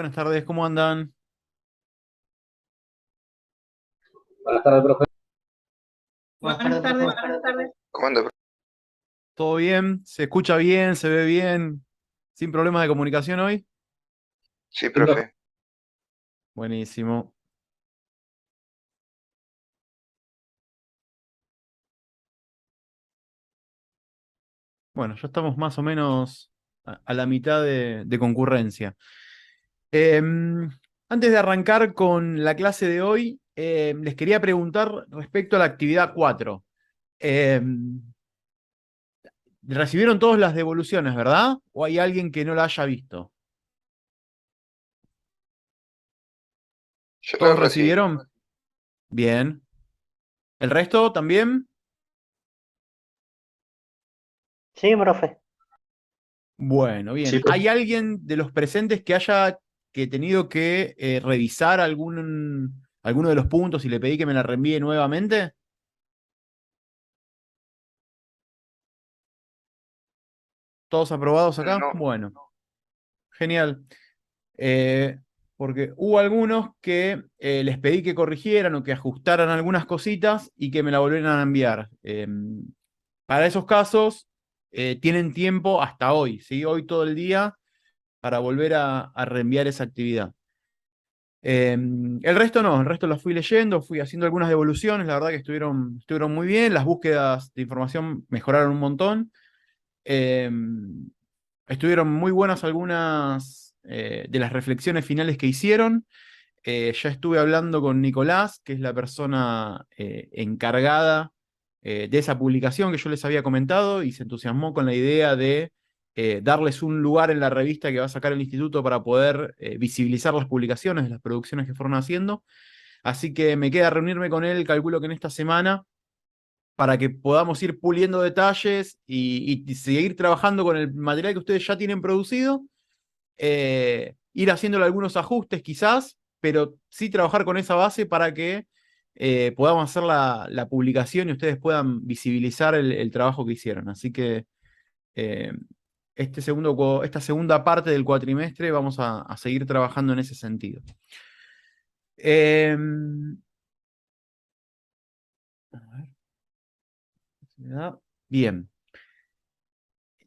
Buenas tardes, ¿cómo andan? Buenas tardes, profe. Buenas tardes. ¿Cómo anda? ¿Todo bien? ¿Se escucha bien? ¿Se ve bien? ¿Sin problemas de comunicación hoy? Sí, Sí, profe. profe. Buenísimo. Bueno, ya estamos más o menos a la mitad de concurrencia. Antes de arrancar con la clase de hoy, les quería preguntar respecto a la actividad 4. Recibieron todas las devoluciones, ¿verdad? ¿O hay alguien que no la haya visto? Yo lo ¿Todos recibí. recibieron? Bien. ¿El resto también? Sí, profe. Bueno, Sí, bien. profe. ¿Hay alguien de los presentes que haya tenido que revisar alguno de los puntos y le pedí que me la reenvíe nuevamente? ¿Todos aprobados acá? No, Bueno, genial. Eh, Porque hubo algunos que les pedí que corrigieran o que ajustaran algunas cositas y que me la volvieran a enviar. Para esos casos, tienen tiempo hasta hoy, ¿sí? Hoy todo el día para volver a reenviar esa actividad. El resto no, el resto lo fui leyendo, fui haciendo algunas devoluciones, la verdad que estuvieron muy bien, las búsquedas de información mejoraron un montón. Eh, Estuvieron muy buenas algunas de las reflexiones finales que hicieron. Ya estuve hablando con Nicolás, que es la persona encargada de esa publicación que yo les había comentado, y se entusiasmó con la idea de darles un lugar en la revista que va a sacar el instituto para poder visibilizar las publicaciones de las producciones que fueron haciendo. Así que me queda reunirme con él, calculo que en esta semana, para que podamos ir puliendo detalles y seguir trabajando con el material que ustedes ya tienen producido, ir haciéndole algunos ajustes quizás, pero sí trabajar con esa base para que podamos hacer la publicación y ustedes puedan visibilizar el trabajo que hicieron. Así que eh, esta segunda parte del cuatrimestre vamos a seguir trabajando en ese sentido. Eh, Bien.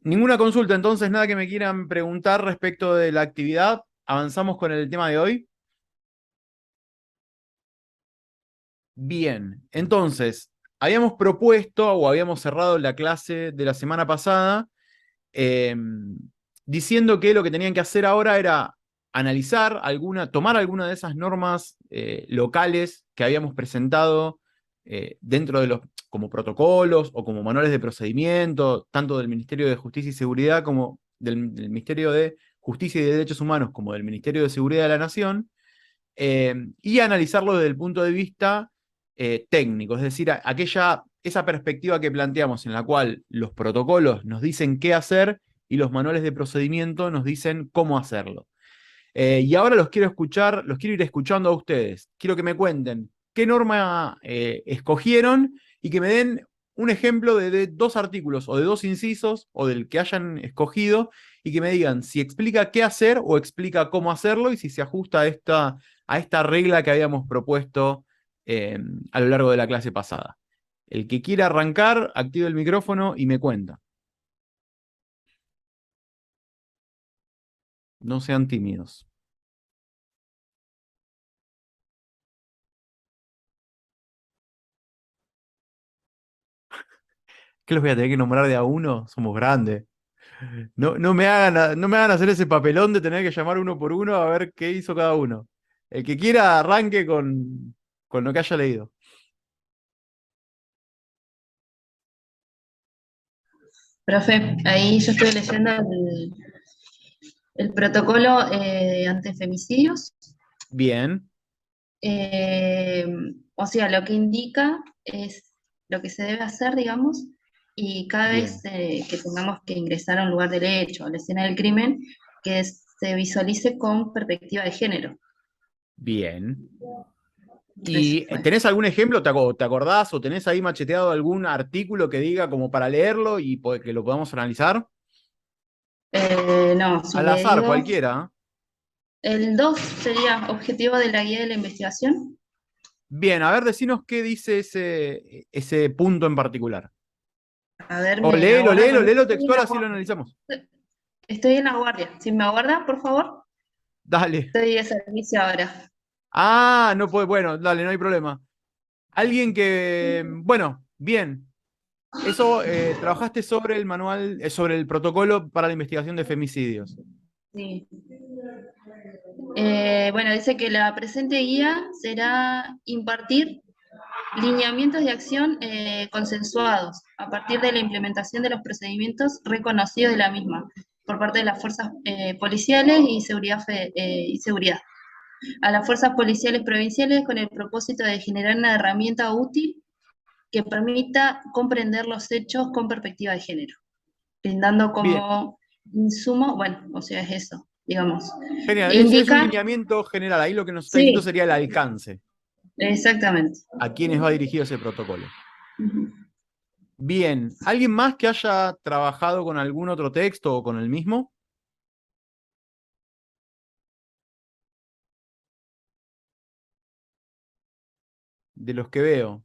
Ninguna consulta, entonces, nada que me quieran preguntar respecto de la actividad. Avanzamos con el tema de hoy. Bien, entonces, habíamos propuesto o habíamos cerrado la clase de la semana pasada eh, diciendo que lo que tenían que hacer ahora era analizar tomar alguna de esas normas locales que habíamos presentado dentro de los, como protocolos o como manuales de procedimiento, tanto del Ministerio de Justicia y Seguridad como del Ministerio de Justicia y Derechos Humanos como del Ministerio de Seguridad de la Nación, y analizarlo desde el punto de vista técnico, es decir, esa perspectiva que planteamos en la cual los protocolos nos dicen qué hacer y los manuales de procedimiento nos dicen cómo hacerlo. Y ahora los quiero ir escuchando a ustedes. Quiero que me cuenten qué norma escogieron y que me den un ejemplo de dos artículos o de dos incisos o del que hayan escogido y que me digan si explica qué hacer o explica cómo hacerlo y si se ajusta a esta regla que habíamos propuesto eh, a lo largo de la clase pasada. El que quiera arrancar, active el micrófono y me cuenta. No sean tímidos. ¿Qué los voy a tener que nombrar de a uno? Somos grandes. No me hagan hacer ese papelón de tener que llamar uno por uno a ver qué hizo cada uno. El que quiera arranque con lo que haya leído. Profe, ahí yo estoy leyendo el protocolo ante femicidios. Bien, Eh, o sea, lo que indica es lo que se debe hacer, digamos, y cada vez bien, que tengamos que ingresar a un lugar del hecho, a la escena del crimen, que se visualice con perspectiva de género. bien. Eso, ¿Y bueno. tenés algún ejemplo? ¿Te acordás o tenés ahí macheteado algún artículo que diga como para leerlo y que lo podamos analizar? No, si Al le azar, digo, cualquiera. El 2 sería objetivo de la guía de la investigación. Bien, a ver, decinos qué dice ese punto en particular. A ver, O me aguarda porque léelo estoy en textual, la así lo guardia. analizamos. Estoy en la guardia. Si me aguarda, por favor. Dale. Estoy de servicio ahora. Ah, no puede, bueno, dale, no hay problema. Alguien que, bueno, bien. Eso, trabajaste sobre el manual, sobre el protocolo para la investigación de femicidios. Sí. Bueno, dice que la presente guía será impartir lineamientos de acción consensuados a partir de la implementación de los procedimientos reconocidos de la misma por parte de las fuerzas policiales y seguridad. A las fuerzas policiales provinciales con el propósito de generar una herramienta útil que permita comprender los hechos con perspectiva de género, brindando Bien, como insumo, bueno, o sea, es eso, digamos. genial. Es un Indica, lineamiento general. Ahí lo que nos está diciendo sí, sería el alcance. exactamente. A quiénes va dirigido ese protocolo. Ujú. Bien, ¿alguien más que haya trabajado con algún otro texto o con el mismo? De los que veo.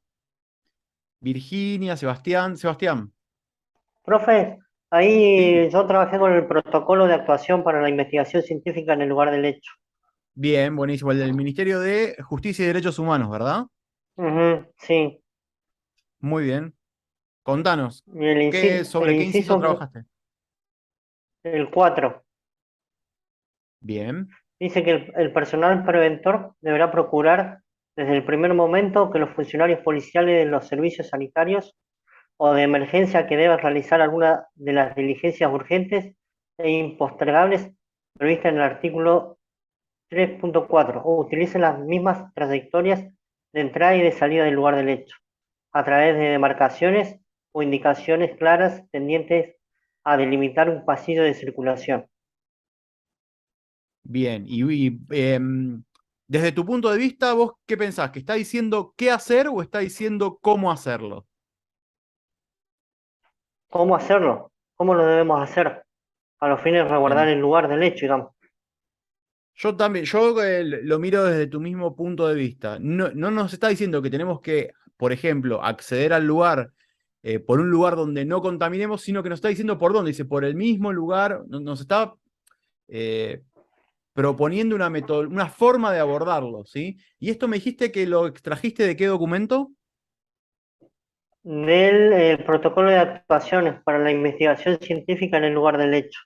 Virginia, Sebastián. Profe, Sí. ahí yo trabajé con el protocolo de actuación para la investigación científica en el lugar del hecho. Bien, buenísimo. El del Ministerio de Justicia y Derechos Humanos, ¿verdad? Ujú, sí. Muy bien. Contanos, Y el ¿sobre qué inciso inciso, trabajaste? el 4, Bien, dice que el personal preventor deberá procurar desde el primer momento que los funcionarios policiales de los servicios sanitarios o de emergencia que deban realizar alguna de las diligencias urgentes e impostergables previstas en el artículo 3.4 o utilicen las mismas trayectorias de entrada y de salida del lugar del hecho, a través de demarcaciones o indicaciones claras tendientes a delimitar un pasillo de circulación. bien. Desde tu punto de vista, ¿vos qué pensás? ¿Que está diciendo qué hacer o está diciendo cómo hacerlo? ¿Cómo hacerlo? ¿Cómo lo debemos hacer? A los fines de resguardar En- el lugar del hecho, digamos. Yo también, lo miro desde tu mismo punto de vista. No, no nos está diciendo que tenemos que, por ejemplo, acceder al lugar por un lugar donde no contaminemos, sino que nos está diciendo por dónde. Dice, por el mismo lugar, nos está eh, proponiendo una forma de abordarlo, ¿sí? Y esto me dijiste que lo extrajiste de qué documento? Del protocolo de actuaciones para la investigación científica en el lugar del hecho.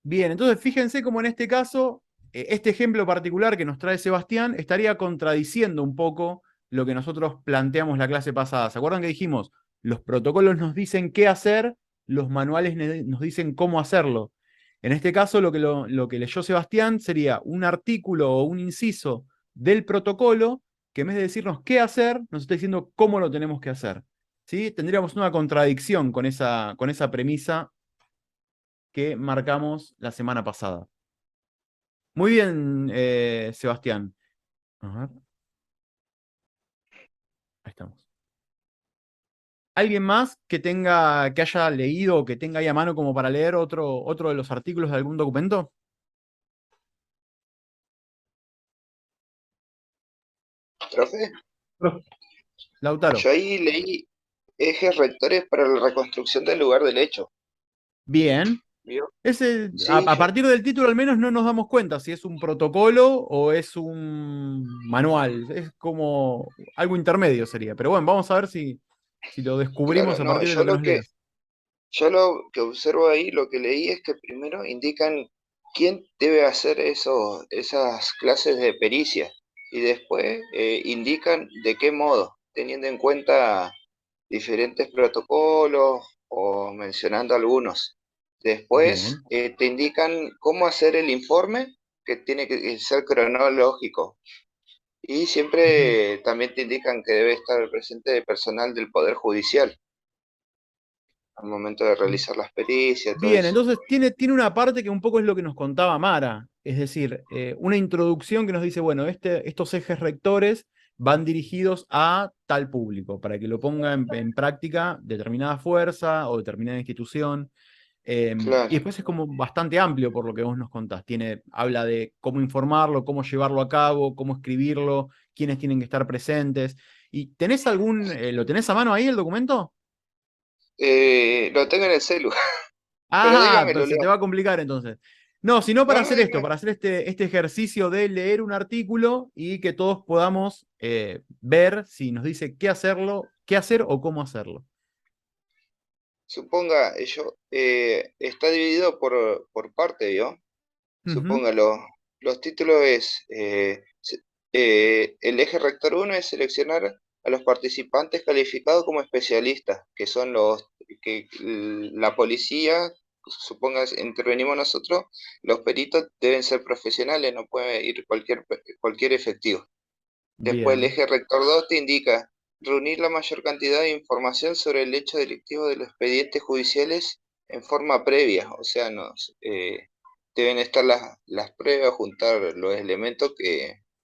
Bien, entonces fíjense cómo en este caso, este ejemplo particular que nos trae Sebastián estaría contradiciendo un poco lo que nosotros planteamos la clase pasada. ¿Se acuerdan que dijimos? Los protocolos nos dicen qué hacer, los manuales nos dicen cómo hacerlo. En este caso, lo que leyó Sebastián sería un artículo o un inciso del protocolo que en vez de decirnos qué hacer, nos está diciendo cómo lo tenemos que hacer. ¿Sí? Tendríamos una contradicción con esa premisa que marcamos la semana pasada. Muy bien, Sebastián. A ver, ahí estamos. ¿Alguien más que haya leído o que tenga ahí a mano como para leer otro de los artículos de algún documento? Profe, Lautaro. yo ahí leí ejes rectores para la reconstrucción del lugar del hecho. Bien. ¿Vio? Sí, A partir del título al menos no nos damos cuenta si es un protocolo o es un manual. Es como algo intermedio sería. Pero bueno, vamos a ver si lo descubrimos claro, a no, partir de lo que nos leas. yo lo que observo ahí, lo que leí es que primero indican quién debe hacer esas clases de pericia y después indican de qué modo, teniendo en cuenta diferentes protocolos o mencionando algunos. Después Bien. te indican cómo hacer el informe, que tiene que ser cronológico. Y Ujú. siempre también te indican que debe estar presente personal del Poder Judicial al momento de realizar las pericias, todo Bien, eso. entonces tiene una parte que un poco es lo que nos contaba Mara, es decir, una introducción que nos dice, bueno, estos ejes rectores van dirigidos a tal público, para que lo ponga en práctica determinada fuerza o determinada institución. Claro. Y después es como bastante amplio por lo que vos nos contás. Habla de cómo informarlo, cómo llevarlo a cabo, cómo escribirlo, quiénes tienen que estar presentes. ¿Y lo tenés a mano ahí el documento? Lo tengo en el celu, pero Ah, dígame, pero lo se te leo. va a complicar entonces. No, sino para No, no, hacer esto, dígame. para hacer este ejercicio de leer un artículo y que todos podamos ver si nos dice qué hacerlo, qué hacer o cómo hacerlo. Suponga, está dividido por parte, ¿vio? Ujú. Suponga, los títulos el eje rector uno es seleccionar a los participantes calificados como especialistas, que son la policía, suponga, intervenimos nosotros, los peritos deben ser profesionales, no puede ir cualquier efectivo. Después el Bien, eje rector 2 te indica reunir la mayor cantidad de información sobre el hecho delictivo de los expedientes judiciales en forma previa, o sea, deben estar las pruebas, juntar los elementos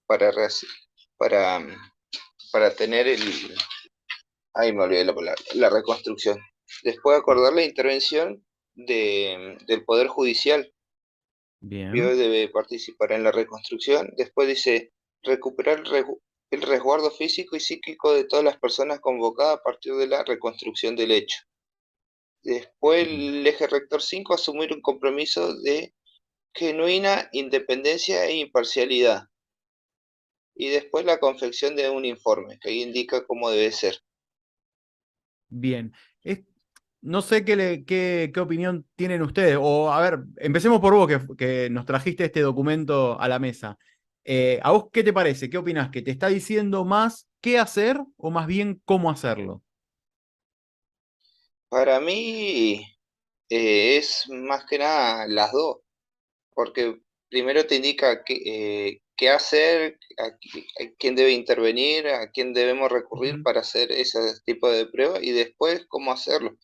para, rehacer- para, para tener ahí me olvidé la palabra, la reconstrucción. Después acordar la intervención del Poder Judicial, bien, Bio debe participar en la reconstrucción. Después dice recuperar el resguardo físico y psíquico de todas las personas convocadas a partir de la reconstrucción del hecho. Después bien. el eje rector 5 asumir un compromiso de genuina independencia e imparcialidad. Y después la confección de un informe que ahí indica cómo debe ser. Bien. Es- no sé qué opinión tienen ustedes. O, a ver, empecemos por vos, que nos trajiste este documento a la mesa. ¿A vos qué te parece? ¿Qué opinás? ¿Que te está diciendo más qué hacer o más bien cómo hacerlo? Para mí es más que nada las dos, porque primero te indica qué hacer, a quién debe intervenir, a quién debemos recurrir Ujú. para hacer ese tipo de pruebas y después cómo hacerlo.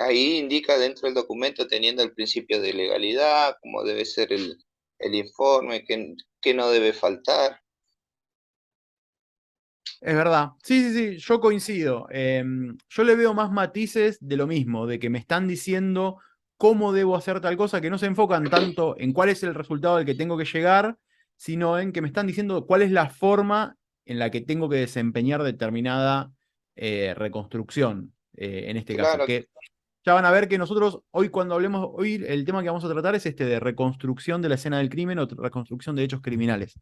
Ahí indica dentro del documento teniendo el principio de legalidad, cómo debe ser el informe, qué no debe faltar. Es verdad. Sí, sí, sí, yo coincido. Yo le veo más matices de lo mismo, de que me están diciendo cómo debo hacer tal cosa, que no se enfocan tanto en cuál es el resultado al que tengo que llegar, sino en que me están diciendo cuál es la forma en la que tengo que desempeñar determinada reconstrucción, en este caso. Claro, Que ya van a ver que nosotros hoy cuando hablemos, hoy el tema que vamos a tratar es este de reconstrucción de la escena del crimen o reconstrucción de hechos criminales.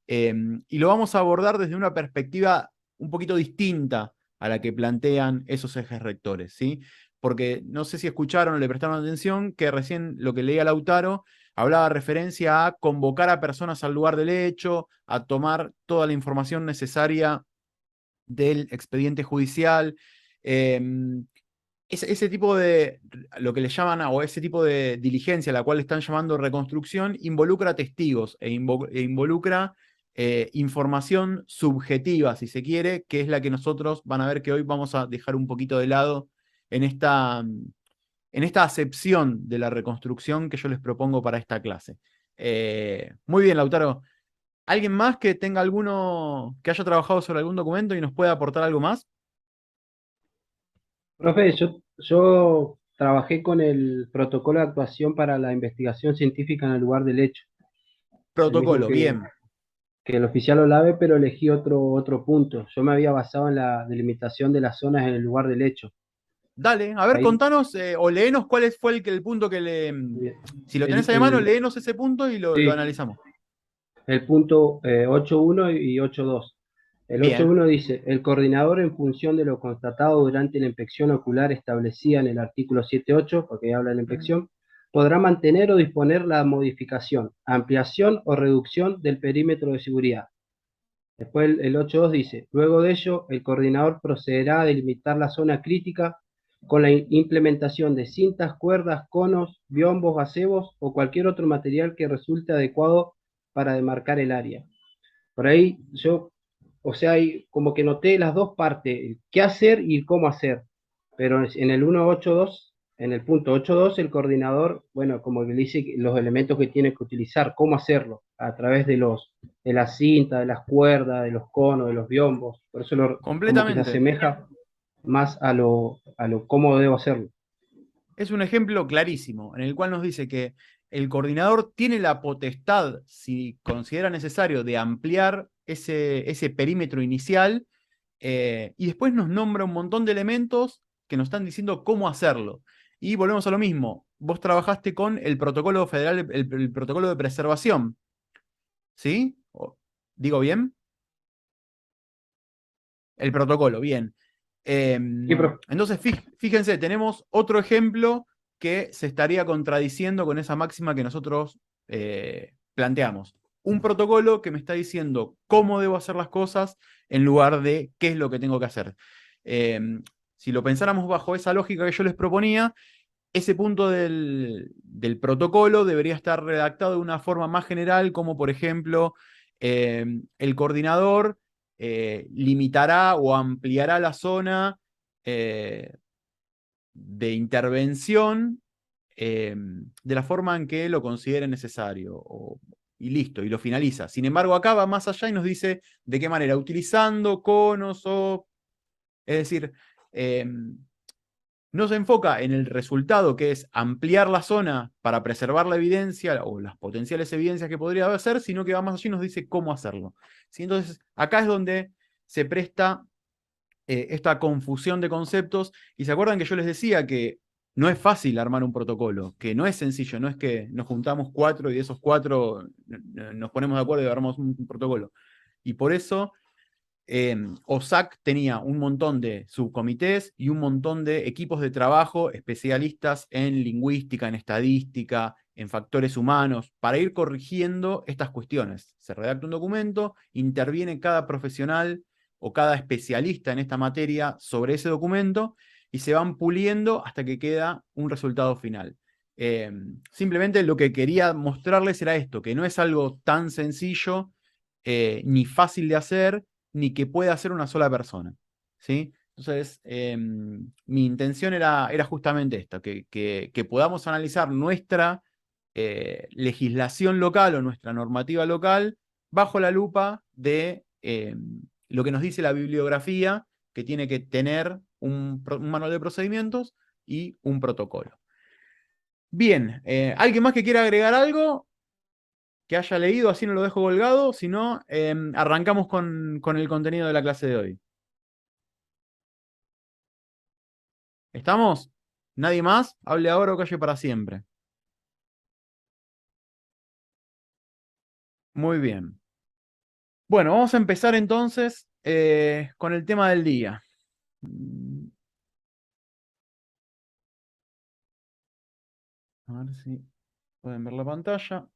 Y lo vamos a abordar desde una perspectiva un poquito distinta a la que plantean esos ejes rectores, ¿sí? Porque no sé si escucharon o le prestaron atención que recién lo que leía Lautaro hablaba referencia a convocar a personas al lugar del hecho, a tomar toda la información necesaria del expediente judicial. Eh, ese tipo de, lo que le llaman, o ese tipo de diligencia, la cual están llamando reconstrucción, involucra testigos e involucra información subjetiva, si se quiere, que es la que nosotros van a ver que hoy vamos a dejar un poquito de lado en esta acepción de la reconstrucción que yo les propongo para esta clase. Muy bien, Lautaro. ¿Alguien más que tenga alguno, que haya trabajado sobre algún documento y nos pueda aportar algo más? Profe, yo trabajé con el protocolo de actuación para la investigación científica en el lugar del hecho, el mismo Protocolo, bien. que el oficial Olave, pero elegí otro punto. Yo me había basado en la delimitación de las zonas en el lugar del hecho. Dale, a ver, Ahí, contanos o léenos cuál fue el punto que le. Si lo tenés ahí a mano, léenos ese punto y lo sí, analizamos. el punto 8.1 y 8.2. El Bien. 8.1 dice, el coordinador en función de lo constatado durante la inspección ocular establecida en el artículo 7.8, porque habla de la inspección, podrá mantener o disponer la modificación, ampliación o reducción del perímetro de seguridad. Después el 8.2 dice, luego de ello, el coordinador procederá a delimitar la zona crítica con la implementación de cintas, cuerdas, conos, biombos, gazebos o cualquier otro material que resulte adecuado para demarcar el área. Por ahí yo, o sea, como que noté las dos partes, qué hacer y cómo hacer. Pero en el 1.8.2, en el punto 8.2, el coordinador, bueno, como que le dice los elementos que tiene que utilizar, cómo hacerlo, a través de la cinta, de las cuerdas, de los conos, de los biombos. Por eso como que se Completamente. asemeja más a lo cómo debo hacerlo. Es un ejemplo clarísimo, en el cual nos dice que el coordinador tiene la potestad, si considera necesario, de ampliar ese perímetro inicial, y después nos nombra un montón de elementos que nos están diciendo cómo hacerlo. Y volvemos a lo mismo. Vos trabajaste con el protocolo federal, el protocolo de preservación. ¿Sí? ¿Digo bien? El protocolo, bien. Sí, profe. Entonces, fíjense, tenemos otro ejemplo que se estaría contradiciendo con esa máxima que nosotros planteamos. Un protocolo que me está diciendo cómo debo hacer las cosas en lugar de qué es lo que tengo que hacer. Si lo pensáramos bajo esa lógica que yo les proponía, ese punto del protocolo debería estar redactado de una forma más general, como por ejemplo, el coordinador limitará o ampliará la zona de intervención de la forma en que lo considere necesario. Y listo, y lo finaliza. Sin embargo, acá va más allá y nos dice de qué manera, utilizando conos o... Es decir, no se enfoca en el resultado, que es ampliar la zona para preservar la evidencia o las potenciales evidencias que podría hacer, sino que va más allá y nos dice cómo hacerlo. ¿Sí? Entonces, acá es donde se presta esta confusión de conceptos. Y se acuerdan que yo les decía que no es fácil armar un protocolo, que no es sencillo, no es que nos juntamos 4 y de esos 4 nos ponemos de acuerdo y armamos un protocolo. Y por eso OSAC tenía un montón de subcomités y un montón de equipos de trabajo especialistas en lingüística, en estadística, en factores humanos, para ir corrigiendo estas cuestiones. Se redacta un documento, interviene cada profesional o cada especialista en esta materia sobre ese documento y se van puliendo hasta que queda un resultado final. Simplemente lo que quería mostrarles era esto, que no es algo tan sencillo ni fácil de hacer, ni que pueda hacer una sola persona. ¿Sí? Entonces, mi intención era justamente esto, que podamos analizar nuestra legislación local o nuestra normativa local bajo la lupa de lo que nos dice la bibliografía, que tiene que tener un manual de procedimientos y un protocolo. Bien, ¿alguien más que quiera agregar algo? Que haya leído, así no lo dejo colgado, si no, arrancamos con el contenido de la clase de hoy. ¿Estamos? ¿Nadie más? Hable ahora o calle para siempre. Muy bien. Bueno, vamos a empezar entonces con el tema del día. A ver si pueden ver la pantalla.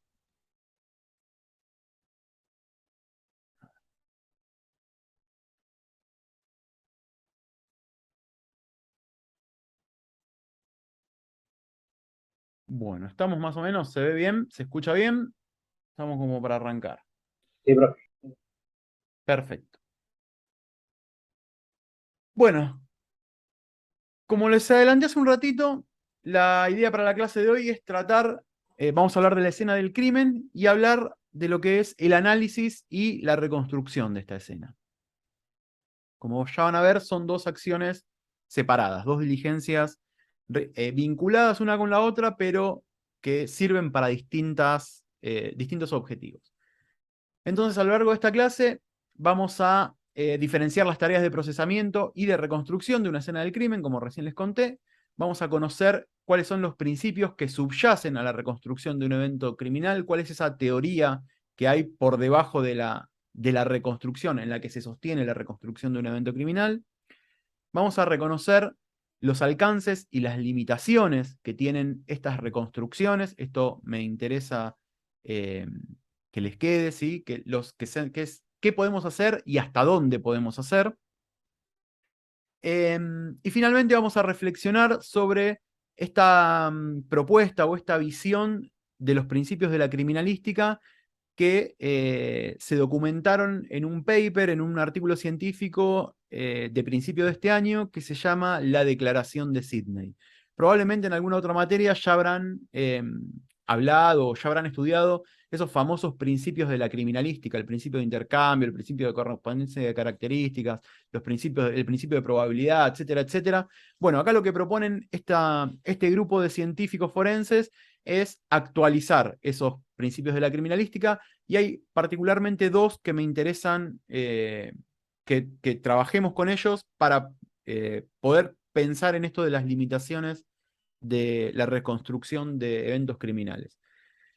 Bueno, estamos más o menos, se ve bien, se escucha bien. Estamos como para arrancar. Sí, profe. Perfecto. Bueno, como les adelanté hace un ratito, la idea para la clase de hoy es tratar, vamos a hablar de la escena del crimen y hablar de lo que es el análisis y la reconstrucción de esta escena. Como ya van a ver, son dos acciones separadas, dos diligencias vinculadas una con la otra, pero que sirven para distintos objetivos. Entonces, a lo largo de esta clase, vamos a diferenciar las tareas de procesamiento y de reconstrucción de una escena del crimen, como recién les conté. Vamos a conocer cuáles son los principios que subyacen a la reconstrucción de un evento criminal, cuál es esa teoría que hay por debajo de la reconstrucción, en la que se sostiene la reconstrucción de un evento criminal. Vamos a reconocer los alcances y las limitaciones que tienen estas reconstrucciones. Esto me interesa que les quede, ¿sí? ¿Qué podemos hacer y hasta dónde podemos hacer? Y finalmente vamos a reflexionar sobre esta propuesta o esta visión de los principios de la criminalística que se documentaron en un paper, en un artículo científico de principio de este año, que se llama La Declaración de Sydney. Probablemente en alguna otra materia ya habrán hablado o ya habrán estudiado esos famosos principios de la criminalística, el principio de intercambio, el principio de correspondencia de características, el principio de probabilidad, etcétera, etcétera. Bueno, acá lo que proponen este grupo de científicos forenses es actualizar esos principios de la criminalística, y hay particularmente dos que me interesan que trabajemos con ellos para poder pensar en esto de las limitaciones de la reconstrucción de eventos criminales.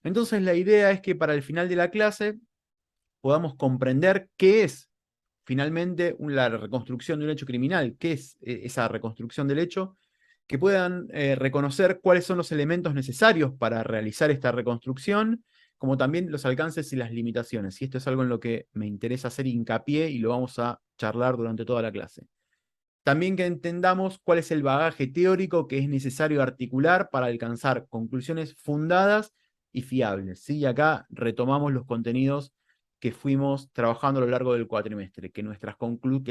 Entonces la idea es que para el final de la clase podamos comprender qué es finalmente la reconstrucción de un hecho criminal, qué es esa reconstrucción del hecho, que puedan reconocer cuáles son los elementos necesarios para realizar esta reconstrucción, como también los alcances y las limitaciones. Y esto es algo en lo que me interesa hacer hincapié y lo vamos a charlar durante toda la clase. También que entendamos cuál es el bagaje teórico que es necesario articular para alcanzar conclusiones fundadas y fiables, ¿sí? Y acá retomamos los contenidos que fuimos trabajando a lo largo del cuatrimestre, que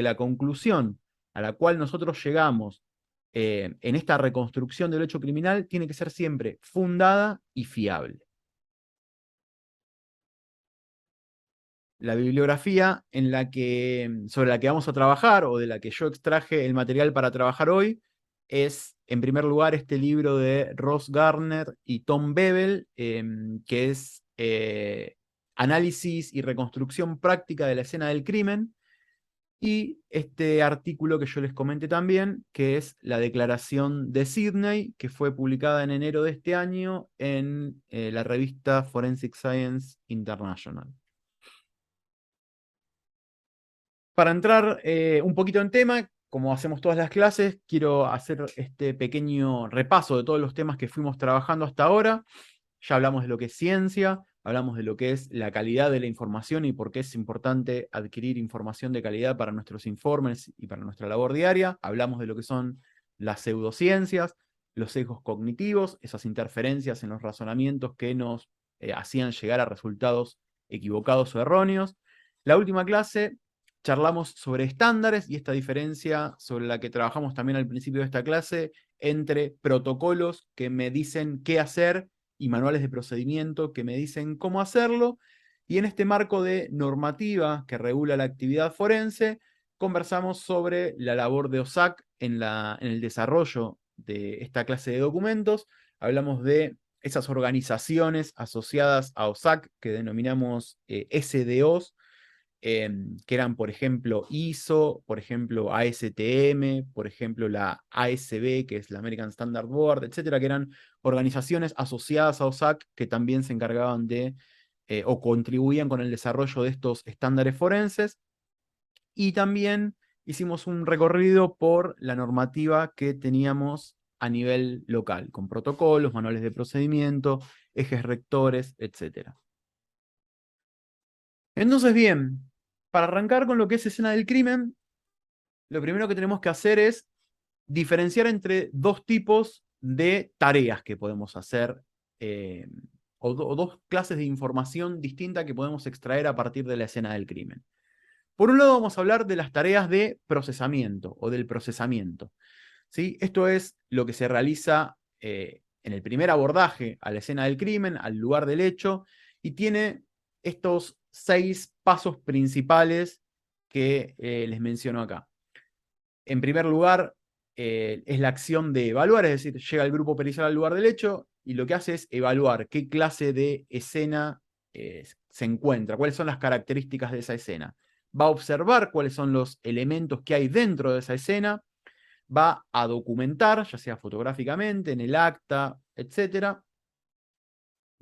la conclusión a la cual nosotros llegamos en esta reconstrucción del hecho criminal tiene que ser siempre fundada y fiable. La bibliografía sobre la que vamos a trabajar, o de la que yo extraje el material para trabajar hoy, es, en primer lugar, este libro de Ross Garner y Tom Bevel, que es Análisis y reconstrucción práctica de la escena del crimen, y este artículo que yo les comenté también, que es la Declaración de Sydney, que fue publicada en enero de este año en la revista Forensic Science International. Para entrar un poquito en tema, como hacemos todas las clases, quiero hacer este pequeño repaso de todos los temas que fuimos trabajando hasta ahora. Ya hablamos de lo que es ciencia, hablamos de lo que es la calidad de la información y por qué es importante adquirir información de calidad para nuestros informes y para nuestra labor diaria. Hablamos de lo que son las pseudociencias, los sesgos cognitivos, esas interferencias en los razonamientos que nos hacían llegar a resultados equivocados o erróneos. La última clase charlamos sobre estándares y esta diferencia sobre la que trabajamos también al principio de esta clase entre protocolos que me dicen qué hacer y manuales de procedimiento que me dicen cómo hacerlo. Y en este marco de normativa que regula la actividad forense, conversamos sobre la labor de OSAC en el desarrollo de esta clase de documentos. Hablamos de esas organizaciones asociadas a OSAC que denominamos SDOs, que eran, por ejemplo, ISO, por ejemplo, ASTM, por ejemplo, la ASB, que es la American Standard Board, etcétera, que eran organizaciones asociadas a OSAC que también se encargaban de, o contribuían con el desarrollo de estos estándares forenses. Y también hicimos un recorrido por la normativa que teníamos a nivel local, con protocolos, manuales de procedimiento, ejes rectores, etcétera. Entonces, bien, para arrancar con lo que es escena del crimen, lo primero que tenemos que hacer es diferenciar entre dos tipos de tareas que podemos hacer, o dos clases de información distinta que podemos extraer a partir de la escena del crimen. Por un lado vamos a hablar de las tareas de procesamiento o del procesamiento, ¿sí? Esto es lo que se realiza en el primer abordaje a la escena del crimen, al lugar del hecho, y tiene estos 6 pasos principales que les menciono acá. En primer lugar, es la acción de evaluar, es decir, llega el grupo pericial al lugar del hecho y lo que hace es evaluar qué clase de escena se encuentra, cuáles son las características de esa escena. Va a observar cuáles son los elementos que hay dentro de esa escena, va a documentar, ya sea fotográficamente, en el acta, etc.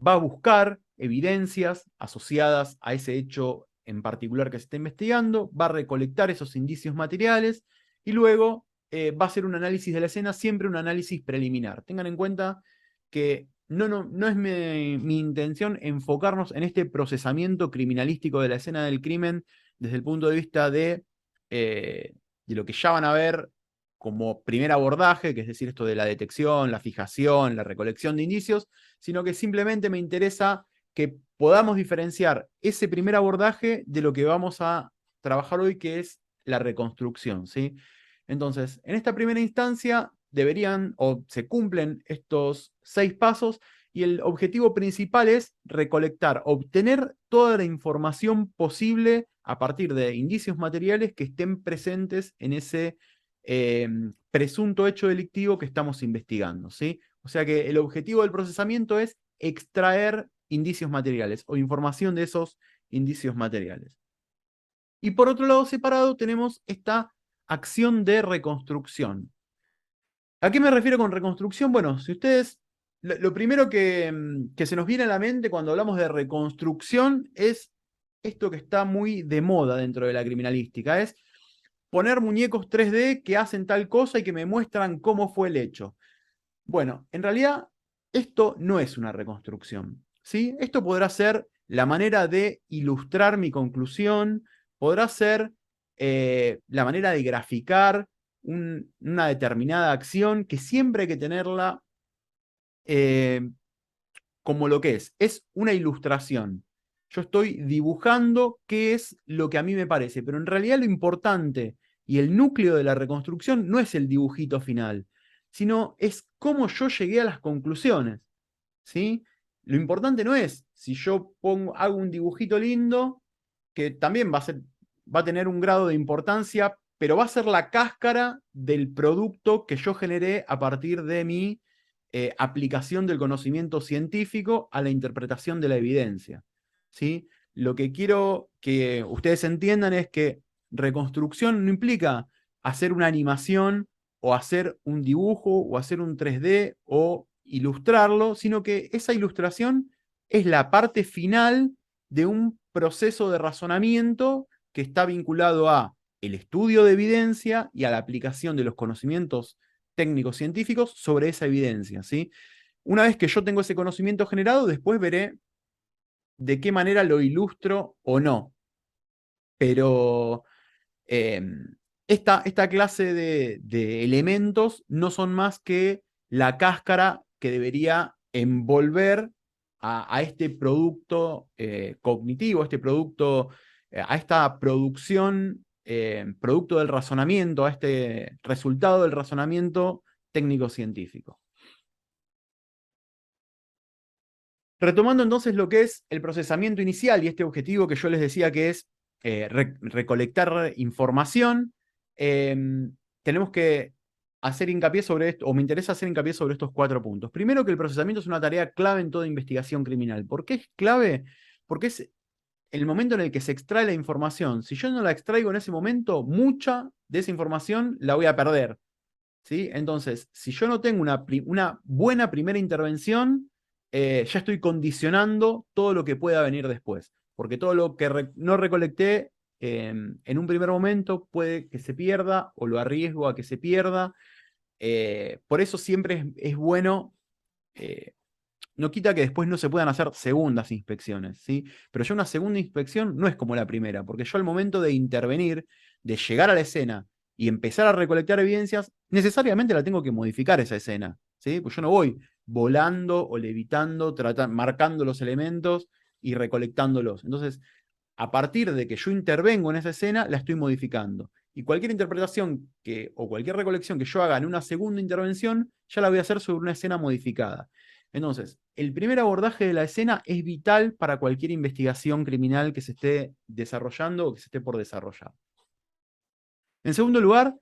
Va a buscar evidencias asociadas a ese hecho en particular que se está investigando, va a recolectar esos indicios materiales y luego va a hacer un análisis de la escena, siempre un análisis preliminar. Tengan en cuenta que no es mi intención enfocarnos en este procesamiento criminalístico de la escena del crimen desde el punto de vista de lo que ya van a ver como primer abordaje, que es decir, esto de la detección, la fijación, la recolección de indicios, sino que simplemente me interesa que podamos diferenciar ese primer abordaje de lo que vamos a trabajar hoy, que es la reconstrucción, ¿sí? Entonces, en esta primera instancia deberían o se cumplen estos 6 pasos y el objetivo principal es recolectar, obtener toda la información posible a partir de indicios materiales que estén presentes en ese presunto hecho delictivo que estamos investigando, ¿sí? O sea que el objetivo del procesamiento es extraer indicios materiales o información de esos indicios materiales. Y por otro lado separado tenemos esta acción de reconstrucción. ¿A qué me refiero con reconstrucción? Bueno, si ustedes, lo primero que se nos viene a la mente cuando hablamos de reconstrucción es esto que está muy de moda dentro de la criminalística, es poner muñecos 3D que hacen tal cosa y que me muestran cómo fue el hecho. Bueno, en realidad esto no es una reconstrucción, ¿sí? Esto podrá ser la manera de ilustrar mi conclusión, podrá ser la manera de graficar una determinada acción que siempre hay que tenerla como lo que es una ilustración. Yo estoy dibujando qué es lo que a mí me parece, pero en realidad lo importante y el núcleo de la reconstrucción no es el dibujito final, sino es cómo yo llegué a las conclusiones, ¿sí? Lo importante no es si yo hago un dibujito lindo, que también va a tener un grado de importancia, pero va a ser la cáscara del producto que yo generé a partir de mi aplicación del conocimiento científico a la interpretación de la evidencia, ¿sí? Lo que quiero que ustedes entiendan es que reconstrucción no implica hacer una animación o hacer un dibujo o hacer un 3D o ilustrarlo, sino que esa ilustración es la parte final de un proceso de razonamiento que está vinculado a el estudio de evidencia y a la aplicación de los conocimientos técnicos científicos sobre esa evidencia, ¿sí? Una vez que yo tengo ese conocimiento generado, después veré de qué manera lo ilustro o no. Pero esta clase de elementos no son más que la cáscara que debería envolver a este producto cognitivo, a este producto, a esta producción, producto del razonamiento, a este resultado del razonamiento técnico-científico. Retomando entonces lo que es el procesamiento inicial y este objetivo que yo les decía que es recolectar información, tenemos que hacer hincapié sobre esto, o me interesa hacer hincapié sobre estos 4 puntos. Primero, que el procesamiento es una tarea clave en toda investigación criminal. ¿Por qué es clave? Porque es el momento en el que se extrae la información. Si yo no la extraigo en ese momento, mucha de esa información la voy a perder, ¿sí? Entonces, si yo no tengo una buena primera intervención, ya estoy condicionando todo lo que pueda venir después. Porque todo lo que no recolecté en un primer momento puede que se pierda o lo arriesgo a que se pierda. Por eso siempre es bueno, no quita que después no se puedan hacer segundas inspecciones, ¿sí? Pero ya una segunda inspección no es como la primera, porque yo al momento de intervenir, de llegar a la escena y empezar a recolectar evidencias, necesariamente la tengo que modificar esa escena, ¿sí? Pues yo no voy volando o levitando, marcando los elementos y recolectándolos. Entonces, a partir de que yo intervengo en esa escena, la estoy modificando. Y cualquier interpretación o cualquier recolección que yo haga en una segunda intervención, ya la voy a hacer sobre una escena modificada. Entonces, el primer abordaje de la escena es vital para cualquier investigación criminal que se esté desarrollando o que se esté por desarrollar. En segundo lugar,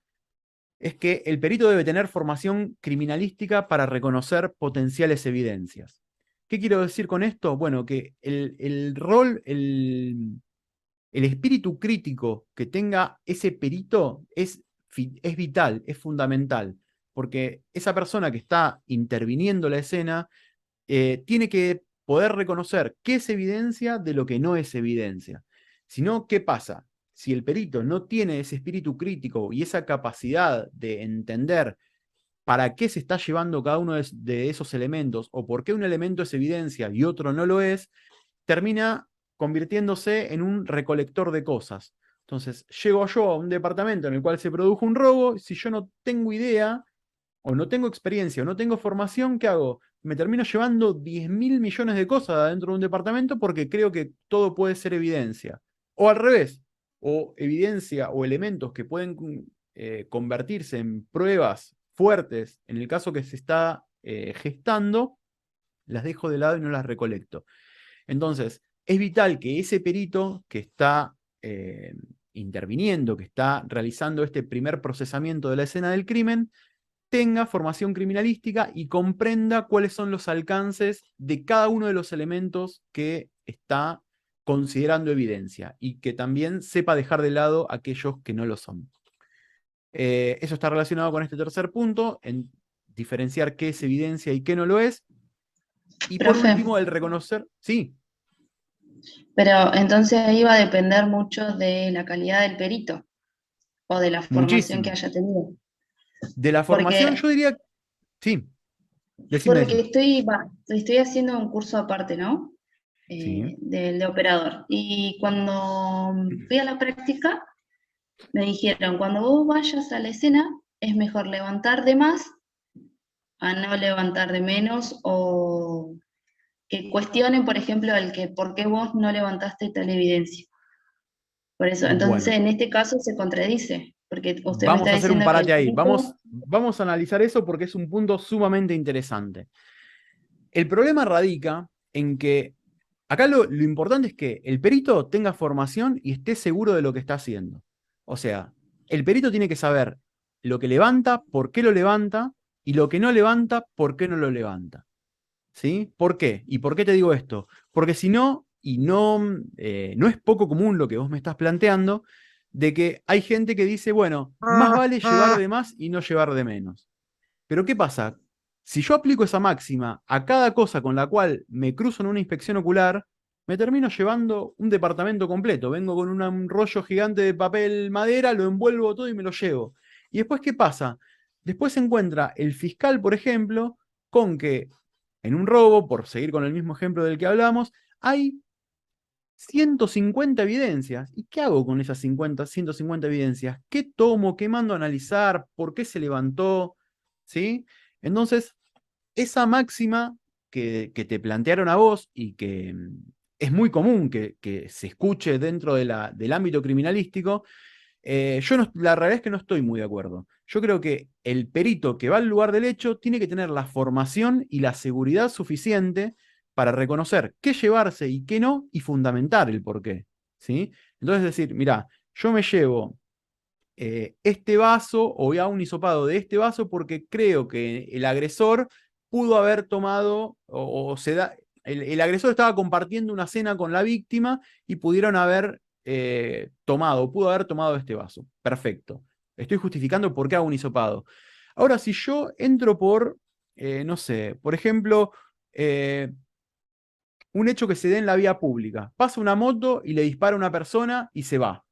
es que el perito debe tener formación criminalística para reconocer potenciales evidencias. ¿Qué quiero decir con esto? Bueno, que el espíritu crítico que tenga ese perito es vital, es fundamental, porque esa persona que está interviniendo la escena tiene que poder reconocer qué es evidencia de lo que no es evidencia. Si no, ¿qué pasa? Si el perito no tiene ese espíritu crítico y esa capacidad de entender para qué se está llevando cada uno de esos elementos o por qué un elemento es evidencia y otro no lo es, termina convirtiéndose en un recolector de cosas. Entonces, llego yo a un departamento en el cual se produjo un robo, si yo no tengo idea, o no tengo experiencia, o no tengo formación, ¿qué hago? Me termino llevando 10.000 millones de cosas adentro de un departamento porque creo que todo puede ser evidencia. O al revés, o evidencia o elementos que pueden convertirse en pruebas fuertes en el caso que se está gestando, las dejo de lado y no las recolecto. Entonces, es vital que ese perito que está interviniendo, que está realizando este primer procesamiento de la escena del crimen, tenga formación criminalística y comprenda cuáles son los alcances de cada uno de los elementos que está considerando evidencia y que también sepa dejar de lado aquellos que no lo son. Eso está relacionado con este tercer punto, en diferenciar qué es evidencia y qué no lo es. Y por Profe, último, el reconocer... Sí, pero entonces ahí va a depender mucho de la calidad del perito o de la formación que muchísimo. haya tenido. De la formación, Porque, yo diría... Sí, porque decime. estoy haciendo un curso aparte, ¿no? Sí, Del de operador. Y cuando fui a la práctica, me dijeron, cuando vos vayas a la escena, es mejor levantar de más a no levantar de menos, o que cuestionen, por ejemplo, el que por qué vos no levantaste tal evidencia. Por eso, entonces bueno. en este caso se contradice, porque usted me está Vamos a hacer un diciendo que el parate ahí. perito, Vamos a analizar eso porque es un punto sumamente interesante. El problema radica en que acá lo importante es que el perito tenga formación y esté seguro de lo que está haciendo. O sea, el perito tiene que saber lo que levanta, por qué lo levanta, y lo que no levanta, por qué no lo levanta. ¿Sí? ¿Por qué? ¿Y por qué te digo esto? Porque si no, y no, no es poco común lo que vos me estás planteando, de que hay gente que dice, bueno, más vale llevar de más y no llevar de menos. Pero ¿qué pasa? Si yo aplico esa máxima a cada cosa con la cual me cruzo en una inspección ocular, me termino llevando un departamento completo. Vengo con un rollo gigante de papel madera, lo envuelvo todo y me lo llevo. ¿Y después qué pasa? Después se encuentra el fiscal, por ejemplo, con que en un robo, por seguir con el mismo ejemplo del que hablamos, hay 150 evidencias. ¿Y qué hago con esas 150 evidencias? ¿Qué tomo? ¿Qué mando a analizar? ¿Por qué se levantó? ¿Sí? Entonces, esa máxima que te plantearon a vos y que es muy común que se escuche dentro del ámbito criminalístico, la realidad es que no estoy muy de acuerdo. Yo creo que el perito que va al lugar del hecho tiene que tener la formación y la seguridad suficiente para reconocer qué llevarse y qué no y fundamentar el porqué. ¿Sí? Entonces decir, mira, yo me llevo este vaso o voy a un hisopado de este vaso porque creo que el agresor pudo haber tomado o se da, el agresor estaba compartiendo una cena con la víctima y pudieron haber pudo haber tomado este vaso. Perfecto. Estoy justificando por qué hago un hisopado. Ahora, si yo entro por, no sé, por ejemplo, un hecho que se dé en la vía pública. Pasa una moto y le dispara a una persona y se va.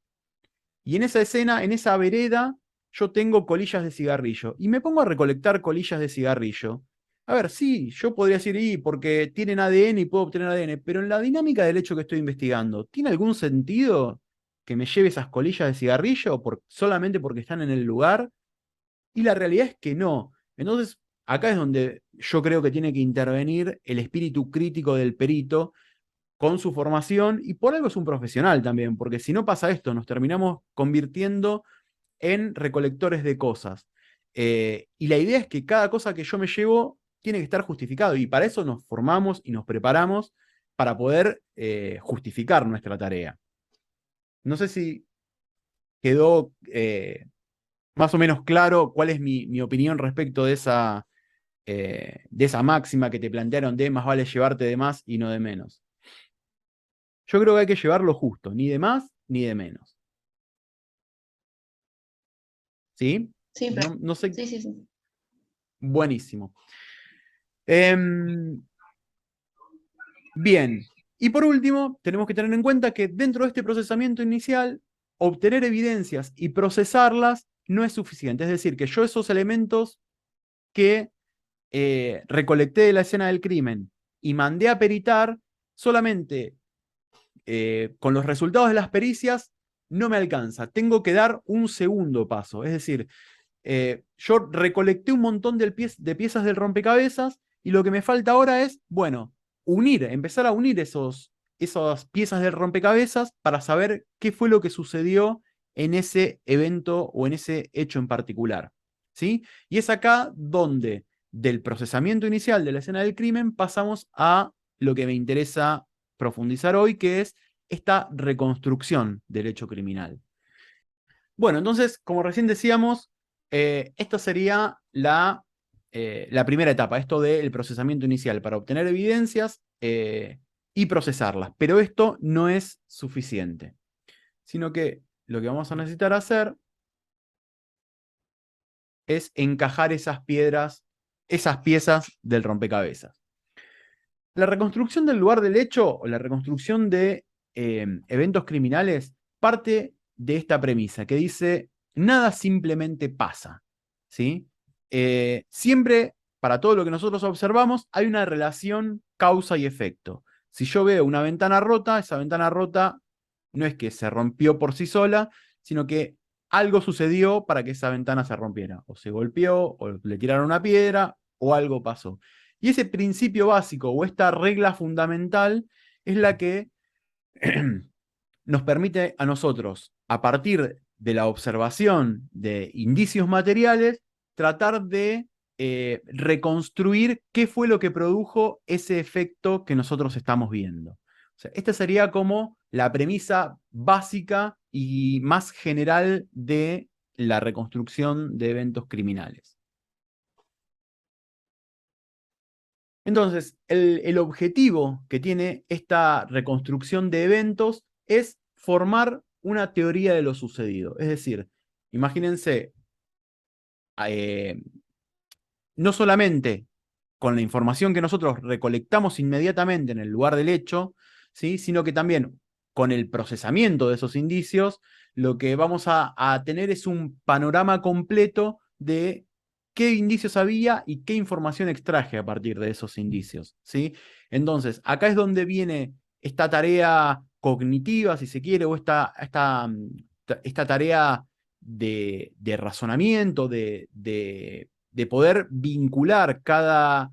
Y en esa escena, en esa vereda, yo tengo colillas de cigarrillo. Y me pongo a recolectar colillas de cigarrillo. A ver, sí, yo podría decir, porque tienen ADN y puedo obtener ADN, pero en la dinámica del hecho que estoy investigando, ¿tiene algún sentido que me lleve esas colillas de cigarrillo solamente porque están en el lugar? Y la realidad es que no. Entonces, acá es donde yo creo que tiene que intervenir el espíritu crítico del perito con su formación, y por algo es un profesional también, porque si no pasa esto, nos terminamos convirtiendo en recolectores de cosas. Y la idea es que cada cosa que yo me llevo tiene que estar justificado, y para eso nos formamos y nos preparamos para poder justificar nuestra tarea. No sé si quedó más o menos claro cuál es mi opinión respecto de esa máxima que te plantearon de más vale llevarte de más y no de menos. Yo creo que hay que llevar lo justo, ni de más ni de menos. ¿Sí? sí, pero, No sé. sí, sí, sí. Buenísimo. Bien. Y por último, tenemos que tener en cuenta que dentro de este procesamiento inicial, obtener evidencias y procesarlas no es suficiente. Es decir, que yo esos elementos que recolecté de la escena del crimen y mandé a peritar, solamente con los resultados de las pericias no me alcanza. Tengo que dar un segundo paso. Es decir, yo recolecté un montón de piezas del rompecabezas y lo que me falta ahora es, bueno, empezar a unir esas piezas del rompecabezas para saber qué fue lo que sucedió en ese evento o en ese hecho en particular. ¿Sí? Y es acá donde del procesamiento inicial de la escena del crimen pasamos a lo que me interesa profundizar hoy, que es esta reconstrucción del hecho criminal. Bueno, entonces, como recién decíamos, esta sería la primera etapa, esto del procesamiento inicial, para obtener evidencias y procesarlas. Pero esto no es suficiente, sino que lo que vamos a necesitar hacer es encajar esas piezas del rompecabezas. La reconstrucción del lugar del hecho o la reconstrucción de eventos criminales parte de esta premisa que dice, nada simplemente pasa, ¿sí? Siempre, para todo lo que nosotros observamos, hay una relación causa y efecto. Si yo veo una ventana rota, esa ventana rota no es que se rompió por sí sola, sino que algo sucedió para que esa ventana se rompiera. O se golpeó, o le tiraron una piedra, o algo pasó. Y ese principio básico, o esta regla fundamental, es la que nos permite a nosotros, a partir de la observación de indicios materiales, tratar de reconstruir qué fue lo que produjo ese efecto que nosotros estamos viendo. O sea, esta sería como la premisa básica y más general de la reconstrucción de eventos criminales. Entonces, el objetivo que tiene esta reconstrucción de eventos es formar una teoría de lo sucedido. Es decir, imagínense, no solamente con la información que nosotros recolectamos inmediatamente en el lugar del hecho, ¿sí? Sino que también con el procesamiento de esos indicios, lo que vamos a tener es un panorama completo de qué indicios había y qué información extraje a partir de esos indicios, ¿sí? Entonces, acá es donde viene esta tarea cognitiva, si se quiere, o esta tarea de razonamiento, de poder vincular cada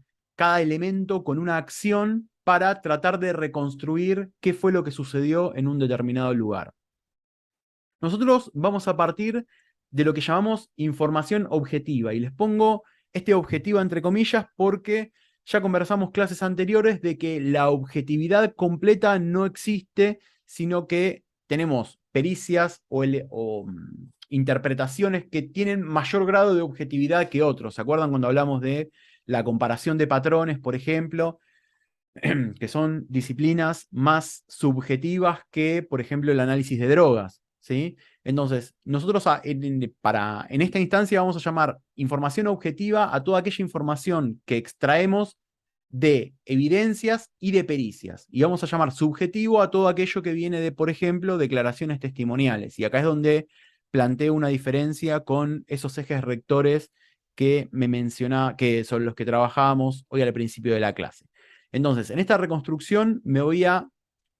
elemento con una acción para tratar de reconstruir qué fue lo que sucedió en un determinado lugar. Nosotros vamos a partir de lo que llamamos información objetiva, y les pongo este objetivo entre comillas porque ya conversamos clases anteriores de que la objetividad completa no existe, sino que tenemos pericias o interpretaciones que tienen mayor grado de objetividad que otros. ¿Se acuerdan cuando hablamos de la comparación de patrones, por ejemplo? Que son disciplinas más subjetivas que, por ejemplo, el análisis de drogas, ¿sí? Entonces, nosotros en esta instancia vamos a llamar información objetiva a toda aquella información que extraemos de evidencias y de pericias. Y vamos a llamar subjetivo a todo aquello que viene de, por ejemplo, declaraciones testimoniales. Y acá es donde planteo una diferencia con esos ejes rectores que me mencionaba, que son los que trabajábamos hoy al principio de la clase. Entonces, en esta reconstrucción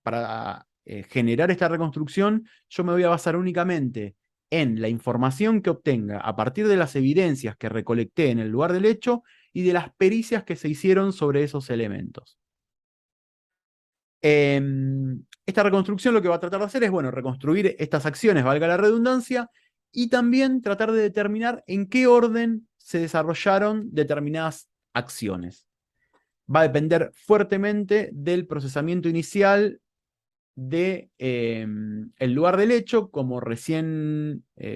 para generar esta reconstrucción, yo me voy a basar únicamente en la información que obtenga a partir de las evidencias que recolecté en el lugar del hecho y de las pericias que se hicieron sobre esos elementos. Esta reconstrucción lo que va a tratar de hacer es, bueno, reconstruir estas acciones, valga la redundancia, y también tratar de determinar en qué orden se desarrollaron determinadas acciones. Va a depender fuertemente del procesamiento inicial de el lugar del hecho, como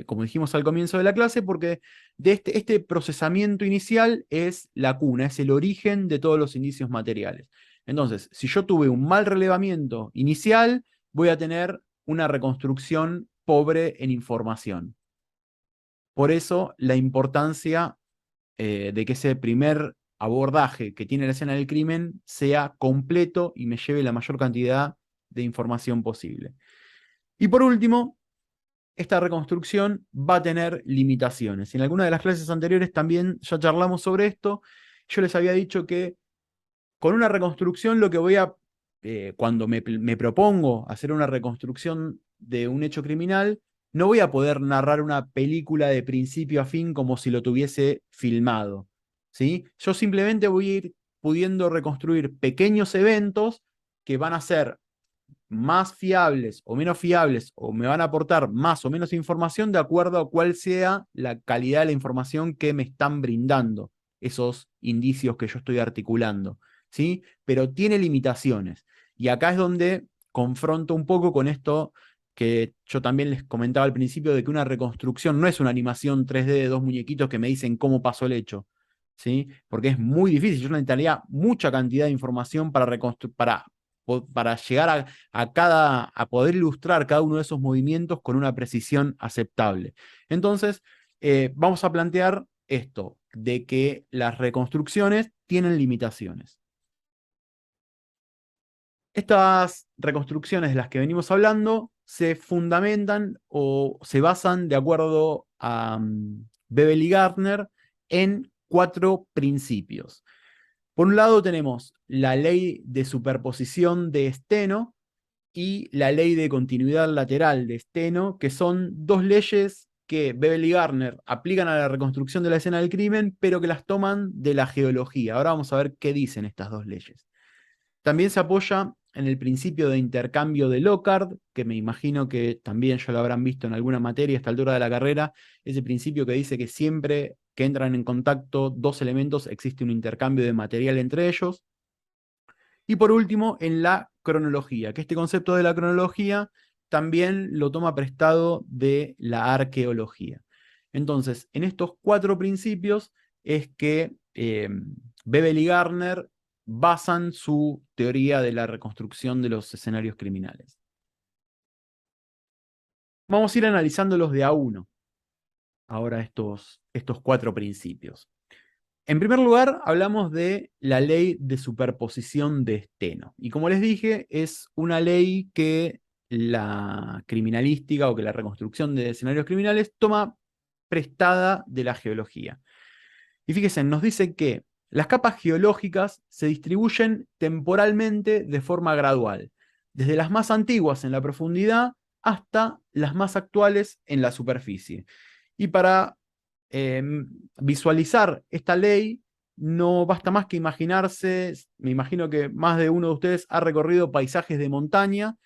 como dijimos al comienzo de la clase, porque de este procesamiento inicial es la cuna, es el origen de todos los indicios materiales. Entonces, si yo tuve un mal relevamiento inicial, voy a tener una reconstrucción pobre en información. Por eso, la importancia de que ese primer abordaje que tiene la escena del crimen sea completo y me lleve la mayor cantidad de información posible. Y por último, esta reconstrucción va a tener limitaciones. En alguna de las clases anteriores también ya charlamos sobre esto. Yo les había dicho que con una reconstrucción lo que voy a, cuando me propongo hacer una reconstrucción de un hecho criminal, no voy a poder narrar una película de principio a fin como si lo tuviese filmado, ¿sí? Yo simplemente voy a ir pudiendo reconstruir pequeños eventos que van a ser más fiables o menos fiables, o me van a aportar más o menos información de acuerdo a cuál sea la calidad de la información que me están brindando esos indicios que yo estoy articulando, ¿sí? Pero tiene limitaciones. Y acá es donde confronto un poco con esto que yo también les comentaba al principio, de que una reconstrucción no es una animación 3D de dos muñequitos que me dicen cómo pasó el hecho, ¿sí? Porque es muy difícil. Yo necesitaría mucha cantidad de información para llegar a poder ilustrar cada uno de esos movimientos con una precisión aceptable. Entonces, vamos a plantear esto, de que las reconstrucciones tienen limitaciones. Estas reconstrucciones de las que venimos hablando se fundamentan o se basan, de acuerdo a Bebel y Gardner, en 4 principios. Por un lado tenemos la ley de superposición de Steno y la ley de continuidad lateral de Steno, que son 2 leyes que Bebel y Gardner aplican a la reconstrucción de la escena del crimen, pero que las toman de la geología. Ahora vamos a ver qué dicen estas 2 leyes. También se apoya en el principio de intercambio de Locard, que me imagino que también ya lo habrán visto en alguna materia a esta altura de la carrera, ese principio que dice que siempre que entran en contacto 2 elementos existe un intercambio de material entre ellos. Y por último, en la cronología, que este concepto de la cronología también lo toma prestado de la arqueología. Entonces, en estos 4 principios es que Bebel y Gardner basan su teoría de la reconstrucción de los escenarios criminales. Vamos a ir analizándolos de a uno, ahora estos 4 principios. En primer lugar, hablamos de la ley de superposición de Steno. Y como les dije, es una ley que la criminalística o que la reconstrucción de escenarios criminales toma prestada de la geología. Y fíjense, nos dice que las capas geológicas se distribuyen temporalmente de forma gradual, desde las más antiguas en la profundidad hasta las más actuales en la superficie. Y para visualizar esta ley, no basta más que imaginarse, me imagino que más de uno de ustedes ha recorrido paisajes de montaña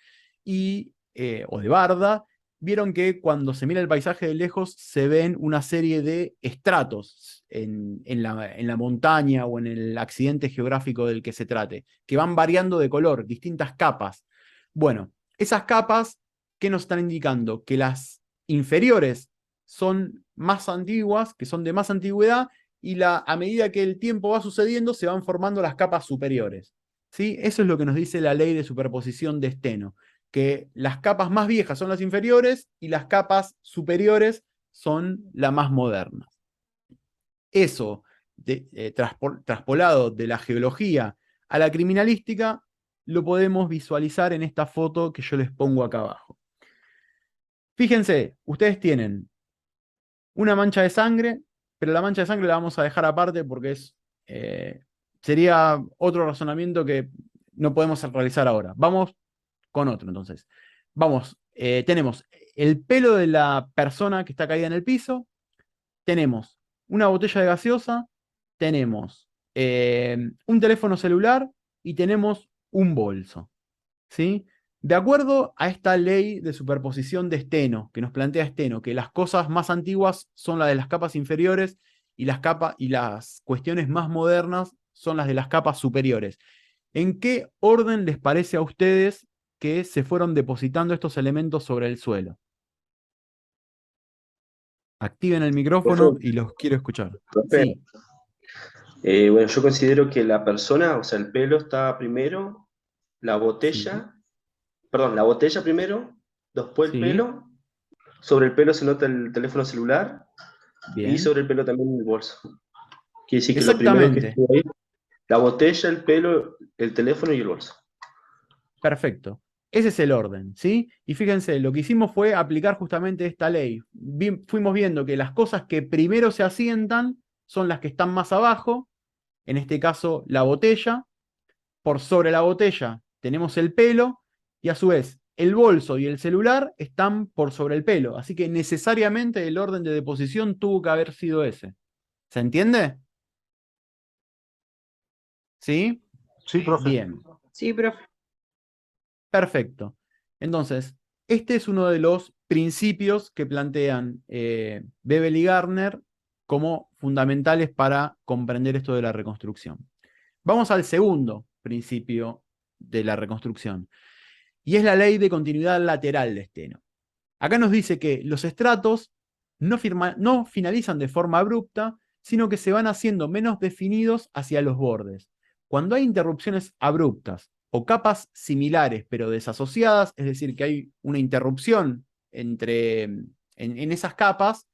o de barda. Vieron que cuando se mira el paisaje de lejos se ven una serie de estratos en la montaña o en el accidente geográfico del que se trate, que van variando de color, distintas capas. Bueno, esas capas, ¿qué nos están indicando? Que las inferiores son más antiguas, que son de más antigüedad, y a medida que el tiempo va sucediendo se van formando las capas superiores. ¿Sí? Eso es lo que nos dice la ley de superposición de Steno, que las capas más viejas son las inferiores y las capas superiores son las más modernas. Eso, traspolado de la geología a la criminalística, lo podemos visualizar en esta foto que yo les pongo acá abajo. Fíjense, ustedes tienen una mancha de sangre, pero la mancha de sangre la vamos a dejar aparte porque sería otro razonamiento que no podemos realizar ahora. Vamos con otro, entonces. Tenemos el pelo de la persona que está caída en el piso, tenemos una botella de gaseosa, tenemos un teléfono celular y tenemos un bolso. ¿Sí? De acuerdo a esta ley de superposición de Steno, que nos plantea Steno, que las cosas más antiguas son las de las capas inferiores y las cuestiones más modernas son las de las capas superiores. ¿En qué orden les parece a ustedes que se fueron depositando estos elementos sobre el suelo? Activen el micrófono Profe, y los quiero escuchar. profe, Sí, bueno, yo considero que la persona, o sea, el pelo está primero, sí, la botella primero, después el sí, pelo, sobre el pelo se nota el teléfono celular y bien. sobre el pelo también el bolso. Quiere decir que lo primero que Exactamente. estuvo ahí, la botella, el pelo, el teléfono y el bolso. Perfecto. Ese es el orden, ¿sí? Y fíjense, lo que hicimos fue aplicar justamente esta ley. Fuimos viendo que las cosas que primero se asientan son las que están más abajo, en este caso la botella. Por sobre la botella tenemos el pelo y a su vez el bolso y el celular están por sobre el pelo. Así que necesariamente el orden de deposición tuvo que haber sido ese. ¿Se entiende? ¿Sí? Sí, profe. Bien. Sí, profe. Perfecto. Entonces, este es uno de los principios que plantean Bebel y Gardner como fundamentales para comprender esto de la reconstrucción. Vamos al segundo principio de la reconstrucción, y es la ley de continuidad lateral de Steno. Acá nos dice que los estratos no finalizan de forma abrupta, sino que se van haciendo menos definidos hacia los bordes. Cuando hay interrupciones abruptas o capas similares pero desasociadas, es decir, que hay una interrupción en esas capas,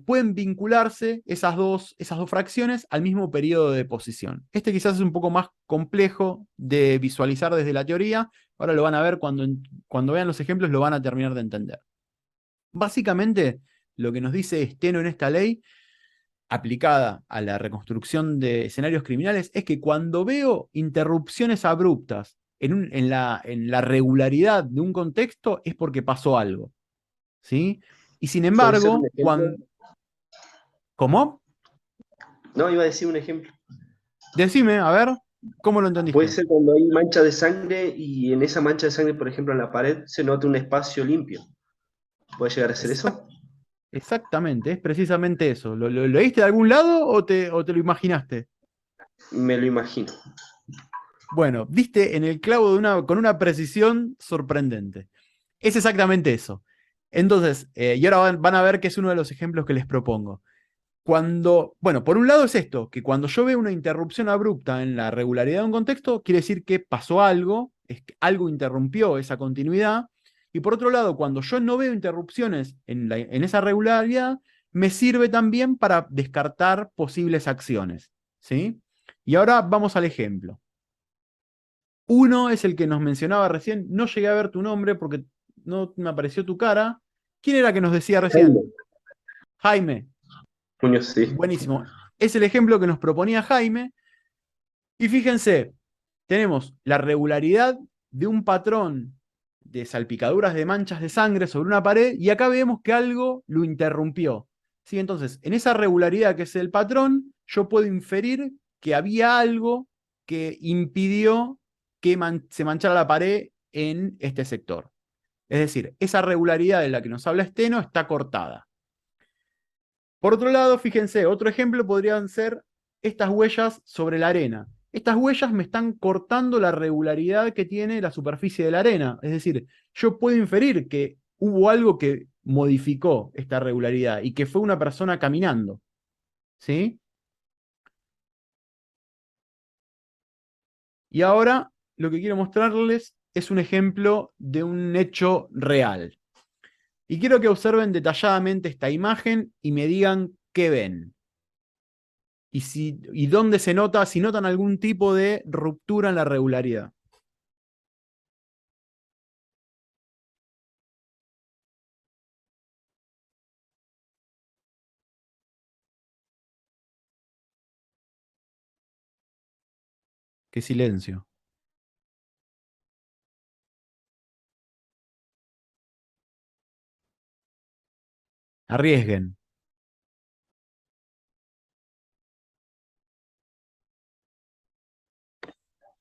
pueden vincularse esas dos fracciones al mismo periodo de deposición. Este quizás es un poco más complejo de visualizar desde la teoría. Ahora lo van a ver cuando vean los ejemplos, lo van a terminar de entender. Básicamente, lo que nos dice Steno en esta ley, aplicada a la reconstrucción de escenarios criminales, es que cuando veo interrupciones abruptas en la regularidad de un contexto, es porque pasó algo. ¿Sí? Y sin ¿Puede ser embargo, un ejemplo? ¿Cómo? No, iba a decir un ejemplo. Decime, a ver, ¿cómo lo entendiste? Puede ser cuando hay mancha de sangre y en esa mancha de sangre, por ejemplo, en la pared se nota un espacio limpio. ¿Puede llegar a ser eso? Exactamente, es precisamente eso. ¿Lo leíste de algún lado o te lo imaginaste? Me lo imagino. Bueno, diste en el clavo con una precisión sorprendente. Es exactamente eso. Entonces, y ahora van a ver que es uno de los ejemplos que les propongo. Bueno, por un lado es esto, que cuando yo veo una interrupción abrupta en la regularidad de un contexto, quiere decir que pasó algo, es que algo interrumpió esa continuidad. Y por otro lado, cuando yo no veo interrupciones en esa regularidad, me sirve también para descartar posibles acciones. ¿Sí? Y ahora vamos al ejemplo. Uno es el que nos mencionaba recién, no llegué a ver tu nombre porque no me apareció tu cara. ¿Quién era que nos decía recién? Jaime. Muñoz, sí. Buenísimo. Es el ejemplo que nos proponía Jaime. Y fíjense, tenemos la regularidad de un patrón de salpicaduras de manchas de sangre sobre una pared y acá vemos que algo lo interrumpió. ¿Sí? Entonces, en esa regularidad que es el patrón, yo puedo inferir que había algo que impidió que se manchara la pared en este sector. Es decir, esa regularidad de la que nos habla Steno está cortada. Por otro lado, fíjense, otro ejemplo podrían ser estas huellas sobre la arena. Estas huellas me están cortando la regularidad que tiene la superficie de la arena. Es decir, yo puedo inferir que hubo algo que modificó esta regularidad y que fue una persona caminando. ¿Sí? Y ahora lo que quiero mostrarles es un ejemplo de un hecho real. Y quiero que observen detalladamente esta imagen y me digan qué ven. Y dónde se nota, si notan algún tipo de ruptura en la regularidad. Qué silencio. Arriesguen.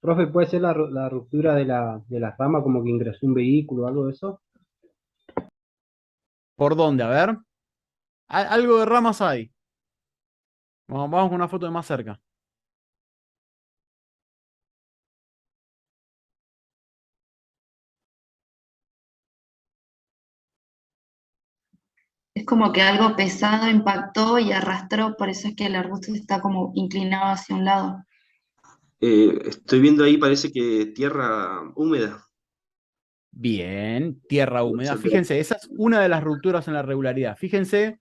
Profe, ¿puede ser la ruptura de la rama como que ingresó un vehículo o algo de eso? ¿Por dónde? A ver. Algo de ramas hay. Vamos con una foto de más cerca. Es como que algo pesado impactó y arrastró, por eso es que el arbusto está como inclinado hacia un lado. Estoy viendo ahí, parece que tierra húmeda. Bien, tierra Puede húmeda. ser por ahí. Fíjense, esa es una de las rupturas en la regularidad. Fíjense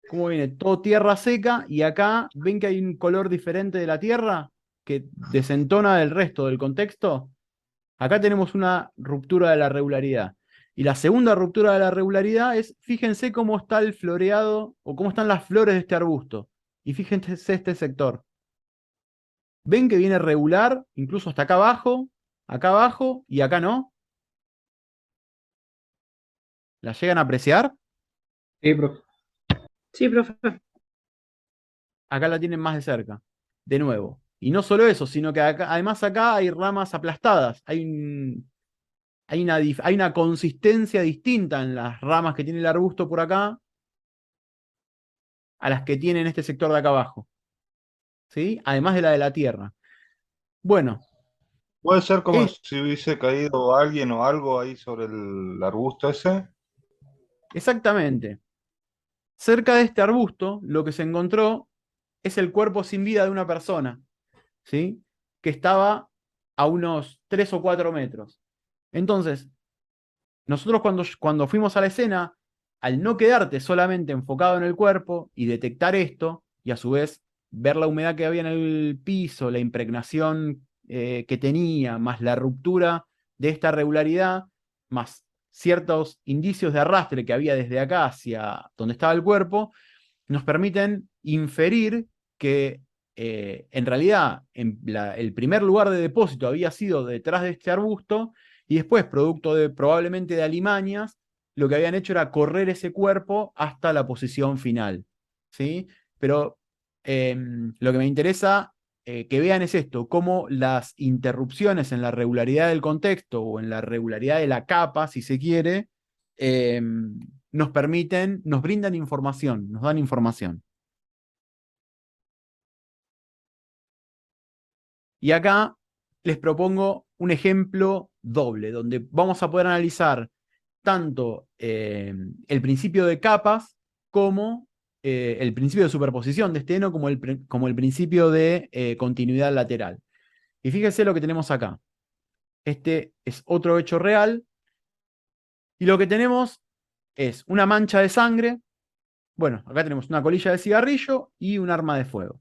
cómo viene todo tierra seca y acá ven que hay un color diferente de la tierra que desentona del resto del contexto. Acá tenemos una ruptura de la regularidad. Y la segunda ruptura de la regularidad es, fíjense cómo está el floreado o cómo están las flores de este arbusto. Y fíjense este sector. ¿Ven que viene regular, incluso hasta acá abajo y acá no? ¿La llegan a apreciar? Sí, profe. Sí, profe. Acá la tienen más de cerca. De nuevo. Y no solo eso, sino que además acá hay ramas aplastadas. Hay una consistencia distinta en las ramas que tiene el arbusto por acá a las que tiene en este sector de acá abajo. ¿Sí? Además de la de la Tierra. Bueno, Puede ser como es si hubiese caído alguien o algo ahí sobre el arbusto ese. exactamente. Cerca de este arbusto, lo que se encontró es el cuerpo sin vida de una persona, ¿sí? Que estaba a unos 3 o 4 metros. Entonces, nosotros cuando fuimos a la escena, al no quedarte solamente enfocado en el cuerpo y detectar esto, y a su vez ver la humedad que había en el piso, la impregnación que tenía, más la ruptura de esta regularidad, más ciertos indicios de arrastre que había desde acá hacia donde estaba el cuerpo, nos permiten inferir que en realidad el primer lugar de depósito había sido detrás de este arbusto y después, producto de probablemente de alimañas, lo que habían hecho era correr ese cuerpo hasta la posición final. ¿Sí? Pero lo que me interesa que vean es esto, cómo las interrupciones en la regularidad del contexto o en la regularidad de la capa, si se quiere, nos permiten, nos brindan información, nos dan información. Y acá les propongo un ejemplo doble, donde vamos a poder analizar tanto el principio de capas como el principio de superposición de esteno como el principio de continuidad lateral. Y fíjense lo que tenemos acá. Este es otro hecho real. Y lo que tenemos es una mancha de sangre. Bueno, acá tenemos una colilla de cigarrillo y un arma de fuego.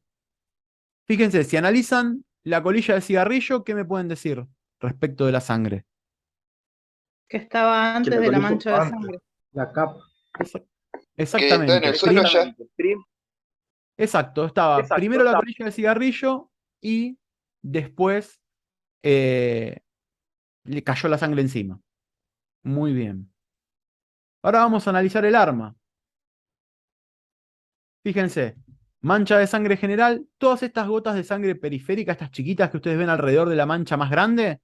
Fíjense, si analizan la colilla de cigarrillo, ¿qué me pueden decir respecto de la sangre? Que estaba Que antes la de la colilla mancha de Antes. sangre. La capa. Que está en Exactamente. el suelo ya. Exacto, estaba primero la colilla de cigarrillo y después le cayó la sangre encima. Muy bien. Ahora vamos a analizar el arma. Fíjense, mancha de sangre general, todas estas gotas de sangre periférica, estas chiquitas que ustedes ven alrededor de la mancha más grande,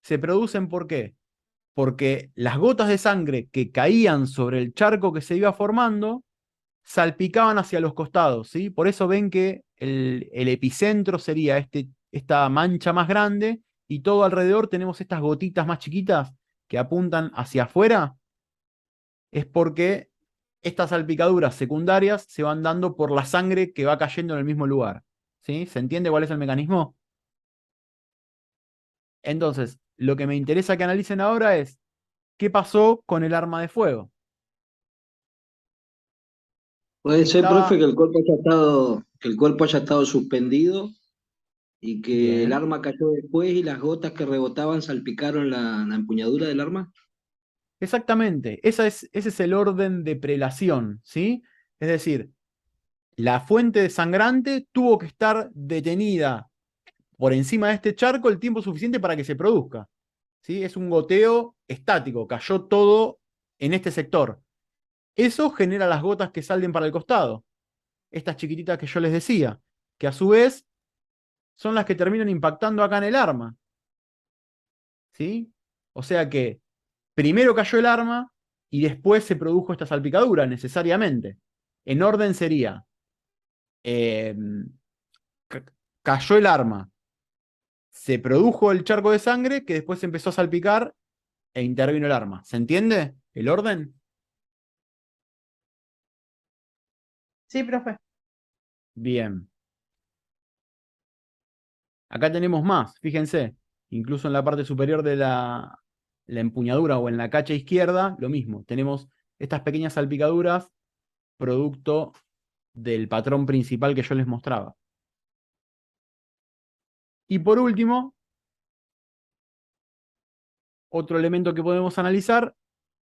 se producen ¿por qué? Porque las gotas de sangre que caían sobre el charco que se iba formando salpicaban hacia los costados, ¿sí? Por eso ven que el epicentro sería esta mancha más grande y todo alrededor tenemos estas gotitas más chiquitas que apuntan hacia afuera. Es porque estas salpicaduras secundarias se van dando por la sangre que va cayendo en el mismo lugar, ¿sí? ¿Se entiende cuál es el mecanismo? Entonces, lo que me interesa que analicen ahora es ¿qué pasó con el arma de fuego? Puede ser, Estaba profe, que el cuerpo haya estado suspendido y que el bien. arma cayó después y las gotas que rebotaban salpicaron la empuñadura del arma. Exactamente, ese es el orden de prelación, ¿sí? Es decir, la fuente sangrante tuvo que estar detenida por encima de este charco el tiempo suficiente para que se produzca, ¿sí? Es un goteo estático, cayó todo en este sector. Eso genera las gotas que salen para el costado, estas chiquititas que yo les decía, que a su vez son las que terminan impactando acá en el arma, ¿sí? O sea que primero cayó el arma y después se produjo esta salpicadura, necesariamente. En orden sería, eh, cayó el arma, se produjo el charco de sangre que después se empezó a salpicar e intervino el arma. ¿Se entiende el orden? Sí, profe. Bien. Acá tenemos más, fíjense, incluso en la parte superior de la empuñadura o en la cacha izquierda, lo mismo. Tenemos estas pequeñas salpicaduras producto del patrón principal que yo les mostraba. Y por último, otro elemento que podemos analizar,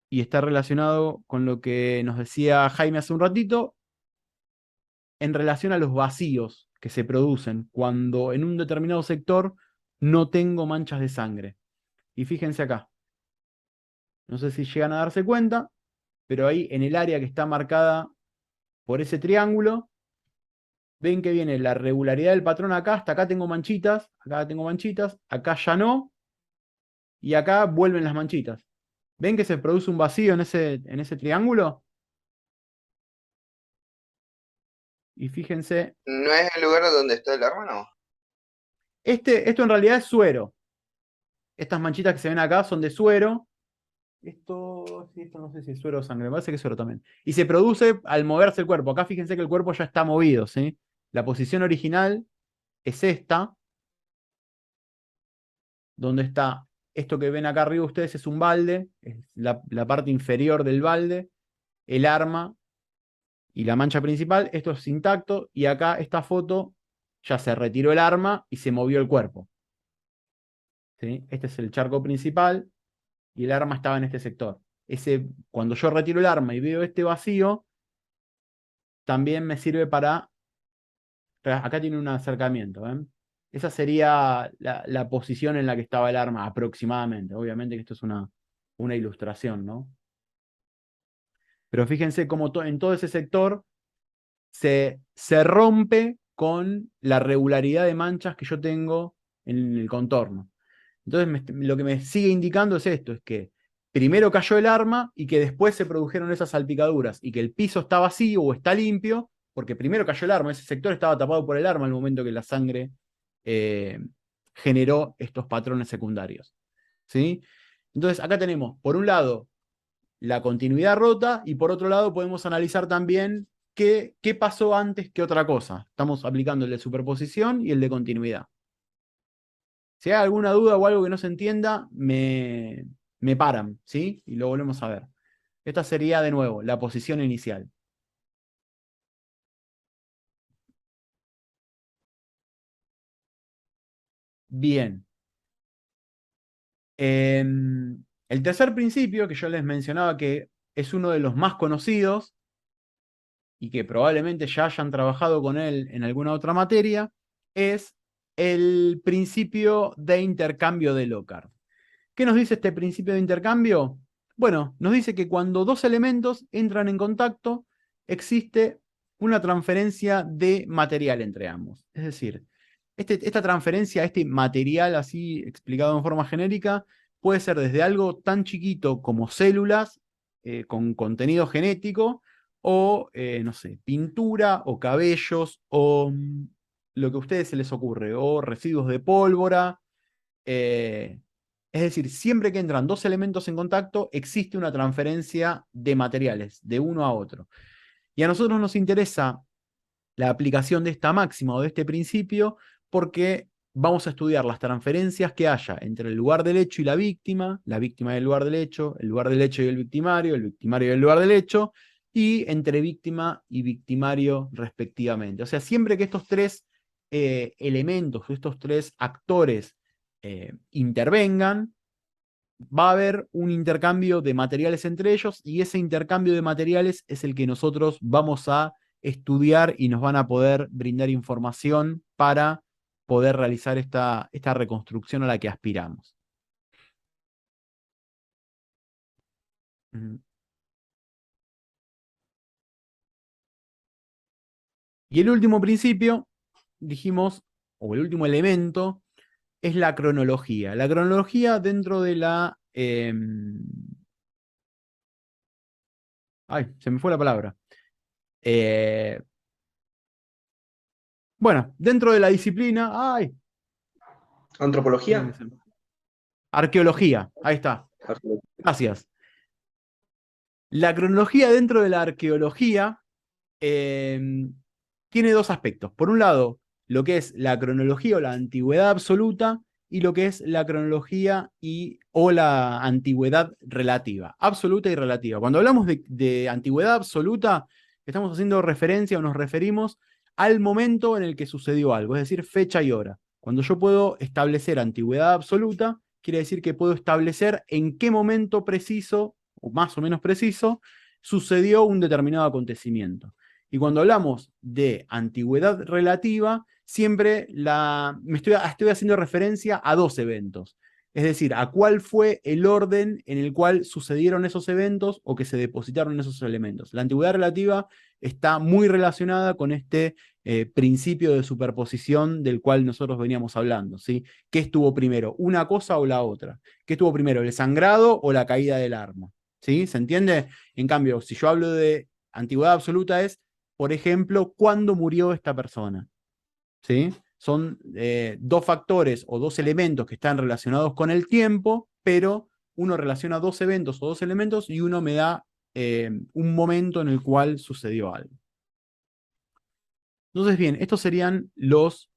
y está relacionado con lo que nos decía Jaime hace un ratito, en relación a los vacíos que se producen cuando en un determinado sector no tengo manchas de sangre. Y fíjense acá, no sé si llegan a darse cuenta, pero ahí en el área que está marcada por ese triángulo, ven que viene la regularidad del patrón acá, hasta acá tengo manchitas, acá ya no, y acá vuelven las manchitas. ¿Ven que se produce un vacío en ese triángulo? Y fíjense, ¿No es el lugar donde está el arma, no? esto en realidad es suero. Estas manchitas que se ven acá son de suero. Esto, sí, esto no sé si es suero o sangre, me parece que es suero también. Y se produce al moverse el cuerpo. Acá fíjense que el cuerpo ya está movido, ¿sí? La posición original es esta, donde está esto que ven acá arriba ustedes es un balde, es la parte inferior del balde, el arma y la mancha principal. Esto es intacto y acá esta foto ya se retiró el arma y se movió el cuerpo. ¿Sí? Este es el charco principal y el arma estaba en este sector. Cuando yo retiro el arma y veo este vacío, también me sirve para... Acá tiene un acercamiento. ¿Ven? Esa sería la posición en la que estaba el arma aproximadamente. Obviamente que esto es una ilustración, ¿no? Pero fíjense cómo en todo ese sector se rompe con la regularidad de manchas que yo tengo en el contorno. Entonces lo que me sigue indicando es esto, es que primero cayó el arma y que después se produjeron esas salpicaduras y que el piso está vacío o está limpio, porque primero cayó el arma, ese sector estaba tapado por el arma al momento que la sangre generó estos patrones secundarios. ¿Sí? Entonces acá tenemos, por un lado, la continuidad rota y por otro lado podemos analizar también qué pasó antes que otra cosa. Estamos aplicando el de superposición y el de continuidad. Si hay alguna duda o algo que no se entienda, me paran, ¿sí? Y lo volvemos a ver. Esta sería, de nuevo, la posición inicial. Bien. El tercer principio, que yo les mencionaba que es uno de los más conocidos y que probablemente ya hayan trabajado con él en alguna otra materia, es el principio de intercambio de Locard. ¿Qué nos dice este principio de intercambio? Bueno, nos dice que cuando dos elementos entran en contacto, existe una transferencia de material entre ambos. Es decir, esta transferencia, este material así explicado en forma genérica, puede ser desde algo tan chiquito como células con contenido genético, o, no sé, pintura, o cabellos, o lo que a ustedes se les ocurre, o residuos de pólvora. Es decir, siempre que entran dos elementos en contacto, existe una transferencia de materiales de uno a otro. Y a nosotros nos interesa la aplicación de esta máxima o de este principio porque vamos a estudiar las transferencias que haya entre el lugar del hecho y la víctima y el lugar del hecho y el victimario y el lugar del hecho, y entre víctima y victimario respectivamente. O sea, siempre que estos tres elementos, estos tres actores intervengan, va a haber un intercambio de materiales entre ellos y ese intercambio de materiales es el que nosotros vamos a estudiar y nos van a poder brindar información para poder realizar esta reconstrucción a la que aspiramos. Y el último principio, dijimos, o el último elemento, es la cronología. La cronología dentro de la... ay, se me fue la palabra. Bueno, dentro de la disciplina... ¡Ay! ¿Antropología? Arqueología, ahí está. Gracias. La cronología dentro de la arqueología tiene dos aspectos. Por un lado, lo que es la cronología o la antigüedad absoluta y lo que es la cronología o la antigüedad relativa. Absoluta y relativa. Cuando hablamos de antigüedad absoluta, estamos haciendo referencia o nos referimos al momento en el que sucedió algo, es decir, fecha y hora. Cuando yo puedo establecer antigüedad absoluta, quiere decir que puedo establecer en qué momento preciso, o más o menos preciso, sucedió un determinado acontecimiento. Y cuando hablamos de antigüedad relativa, siempre estoy haciendo referencia a dos eventos. Es decir, a cuál fue el orden en el cual sucedieron esos eventos o que se depositaron esos elementos. La antigüedad relativa está muy relacionada con este principio de superposición del cual nosotros veníamos hablando, ¿sí? ¿Qué estuvo primero, una cosa o la otra? ¿Qué estuvo primero, el sangrado o la caída del arma? ¿Sí? ¿Se entiende? En cambio, si yo hablo de antigüedad absoluta es por ejemplo, cuándo murió esta persona. ¿Sí? Son dos factores o dos elementos que están relacionados con el tiempo, pero uno relaciona dos eventos o dos elementos y uno me da un momento en el cual sucedió algo. Entonces, bien, estos serían los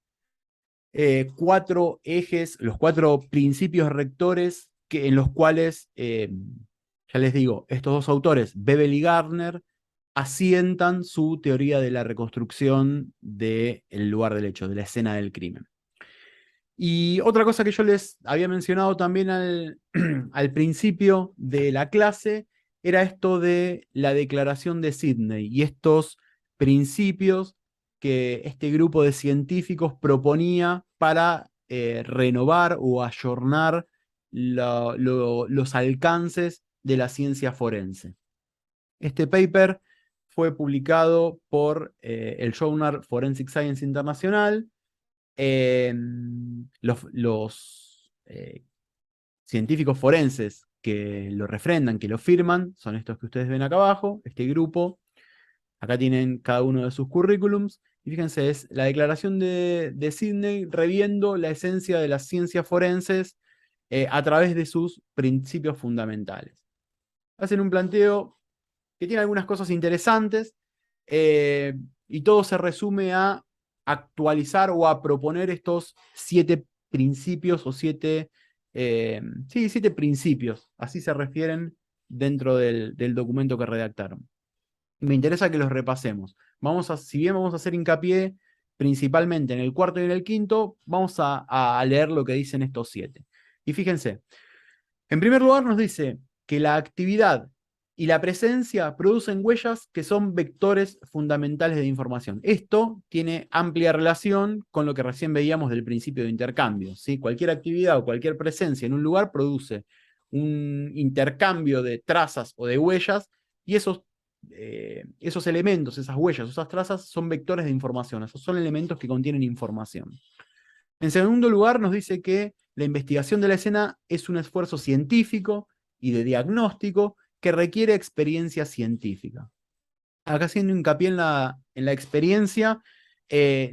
cuatro ejes, los cuatro principios rectores en los cuales, ya les digo, estos dos autores, Bebel y Gardner, asientan su teoría de la reconstrucción del lugar del hecho, de la escena del crimen. Y otra cosa que yo les había mencionado también al principio de la clase era esto de la declaración de Sidney y estos principios que este grupo de científicos proponía para renovar o ayornar los alcances de la ciencia forense. Este paper fue publicado por el Journal Forensic Science International. Los científicos forenses que lo refrendan, que lo firman, son estos que ustedes ven acá abajo, este grupo. Acá tienen cada uno de sus currículums. Y fíjense, es la declaración de Sidney reviendo la esencia de las ciencias forenses a través de sus principios fundamentales. Hacen un planteo que tiene algunas cosas interesantes y todo se resume a actualizar o a proponer estos 7 principios o 7 principios, así se refieren dentro del documento que redactaron. Me interesa que los repasemos. Si bien vamos a hacer hincapié principalmente en el cuarto y en el quinto, vamos a leer lo que dicen estos 7. Y fíjense, en primer lugar nos dice que la actividad y la presencia producen huellas que son vectores fundamentales de información. Esto tiene amplia relación con lo que recién veíamos del principio de intercambio, ¿sí? Cualquier actividad o cualquier presencia en un lugar produce un intercambio de trazas o de huellas, y esos elementos, esas huellas, esas trazas son vectores de información, esos son elementos que contienen información. En segundo lugar, nos dice que la investigación de la escena es un esfuerzo científico y de diagnóstico que requiere experiencia científica. Acá haciendo hincapié en la experiencia,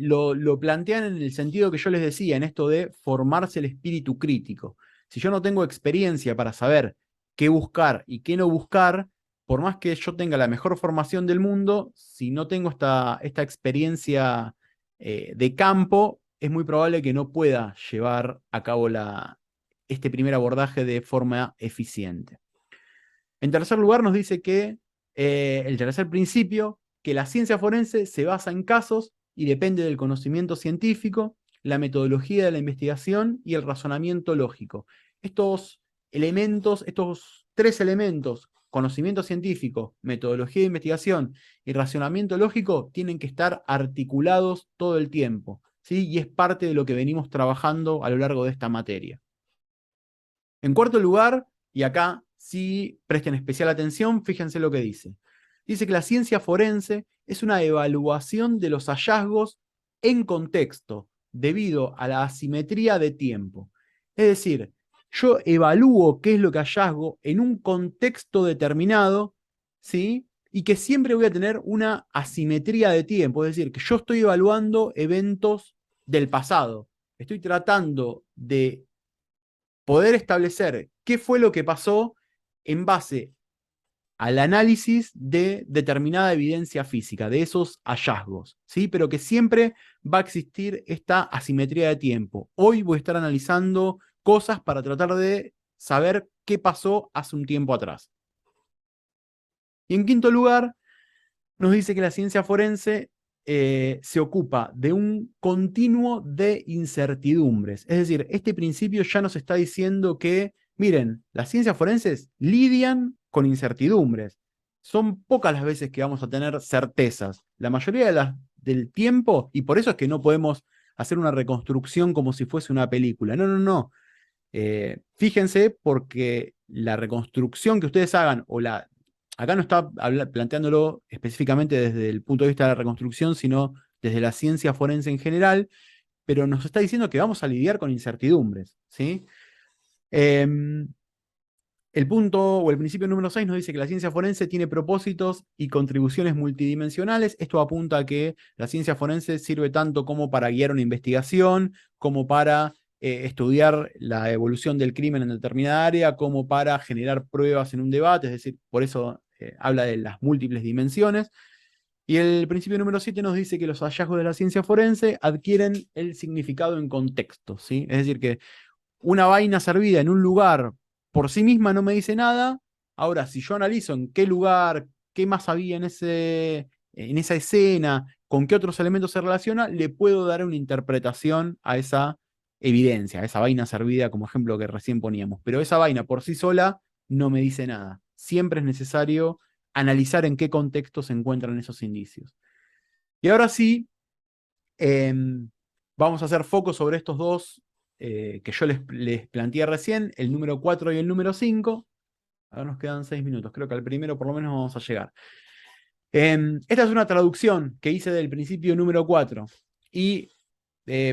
lo plantean en el sentido que yo les decía, en esto de formarse el espíritu crítico. Si yo no tengo experiencia para saber qué buscar y qué no buscar, por más que yo tenga la mejor formación del mundo, si no tengo esta experiencia de campo, es muy probable que no pueda llevar a cabo este primer abordaje de forma eficiente. En tercer lugar, nos dice que el tercer principio, que la ciencia forense se basa en casos y depende del conocimiento científico, la metodología de la investigación y el razonamiento lógico. Estos elementos, estos 3 elementos, conocimiento científico, metodología de investigación y razonamiento lógico, tienen que estar articulados todo el tiempo, ¿sí? Y es parte de lo que venimos trabajando a lo largo de esta materia. En cuarto lugar, y acá sí presten especial atención, fíjense lo que dice. Dice que la ciencia forense es una evaluación de los hallazgos en contexto, debido a la asimetría de tiempo. Es decir, yo evalúo qué es lo que hallazgo en un contexto determinado, ¿sí? Y que siempre voy a tener una asimetría de tiempo, es decir, que yo estoy evaluando eventos del pasado. Estoy tratando de poder establecer qué fue lo que pasó en base al análisis de determinada evidencia física, de esos hallazgos, ¿sí? Pero que siempre va a existir esta asimetría de tiempo. Hoy voy a estar analizando cosas para tratar de saber qué pasó hace un tiempo atrás. Y en quinto lugar, nos dice que la ciencia forense se ocupa de un continuo de incertidumbres. Es decir, este principio ya nos está diciendo que, miren, las ciencias forenses lidian con incertidumbres. Son pocas las veces que vamos a tener certezas. La mayoría del tiempo, y por eso es que no podemos hacer una reconstrucción como si fuese una película. No, no, no. Fíjense, porque la reconstrucción que ustedes hagan, acá no está planteándolo específicamente desde el punto de vista de la reconstrucción, sino desde la ciencia forense en general, pero nos está diciendo que vamos a lidiar con incertidumbres, ¿sí? El punto o el principio número 6 nos dice que la ciencia forense tiene propósitos y contribuciones multidimensionales. Esto apunta a que la ciencia forense sirve tanto como para guiar una investigación, como para estudiar la evolución del crimen en determinada área, como para generar pruebas en un debate, es decir, por eso habla de las múltiples dimensiones. Y el principio número 7 nos dice que los hallazgos de la ciencia forense adquieren el significado en contexto, ¿sí? Es decir, que una vaina servida en un lugar por sí misma no me dice nada. Ahora, si yo analizo en qué lugar, qué más había en esa escena, con qué otros elementos se relaciona, le puedo dar una interpretación a esa evidencia, a esa vaina servida como ejemplo que recién poníamos. Pero esa vaina por sí sola no me dice nada. Siempre es necesario analizar en qué contexto se encuentran esos indicios. Y ahora sí, vamos a hacer foco sobre estos dos que yo les planteé recién, el número 4 y el número 5. Ahora nos quedan 6 minutos, creo que al primero por lo menos vamos a llegar. Esta es una traducción que hice del principio número 4 y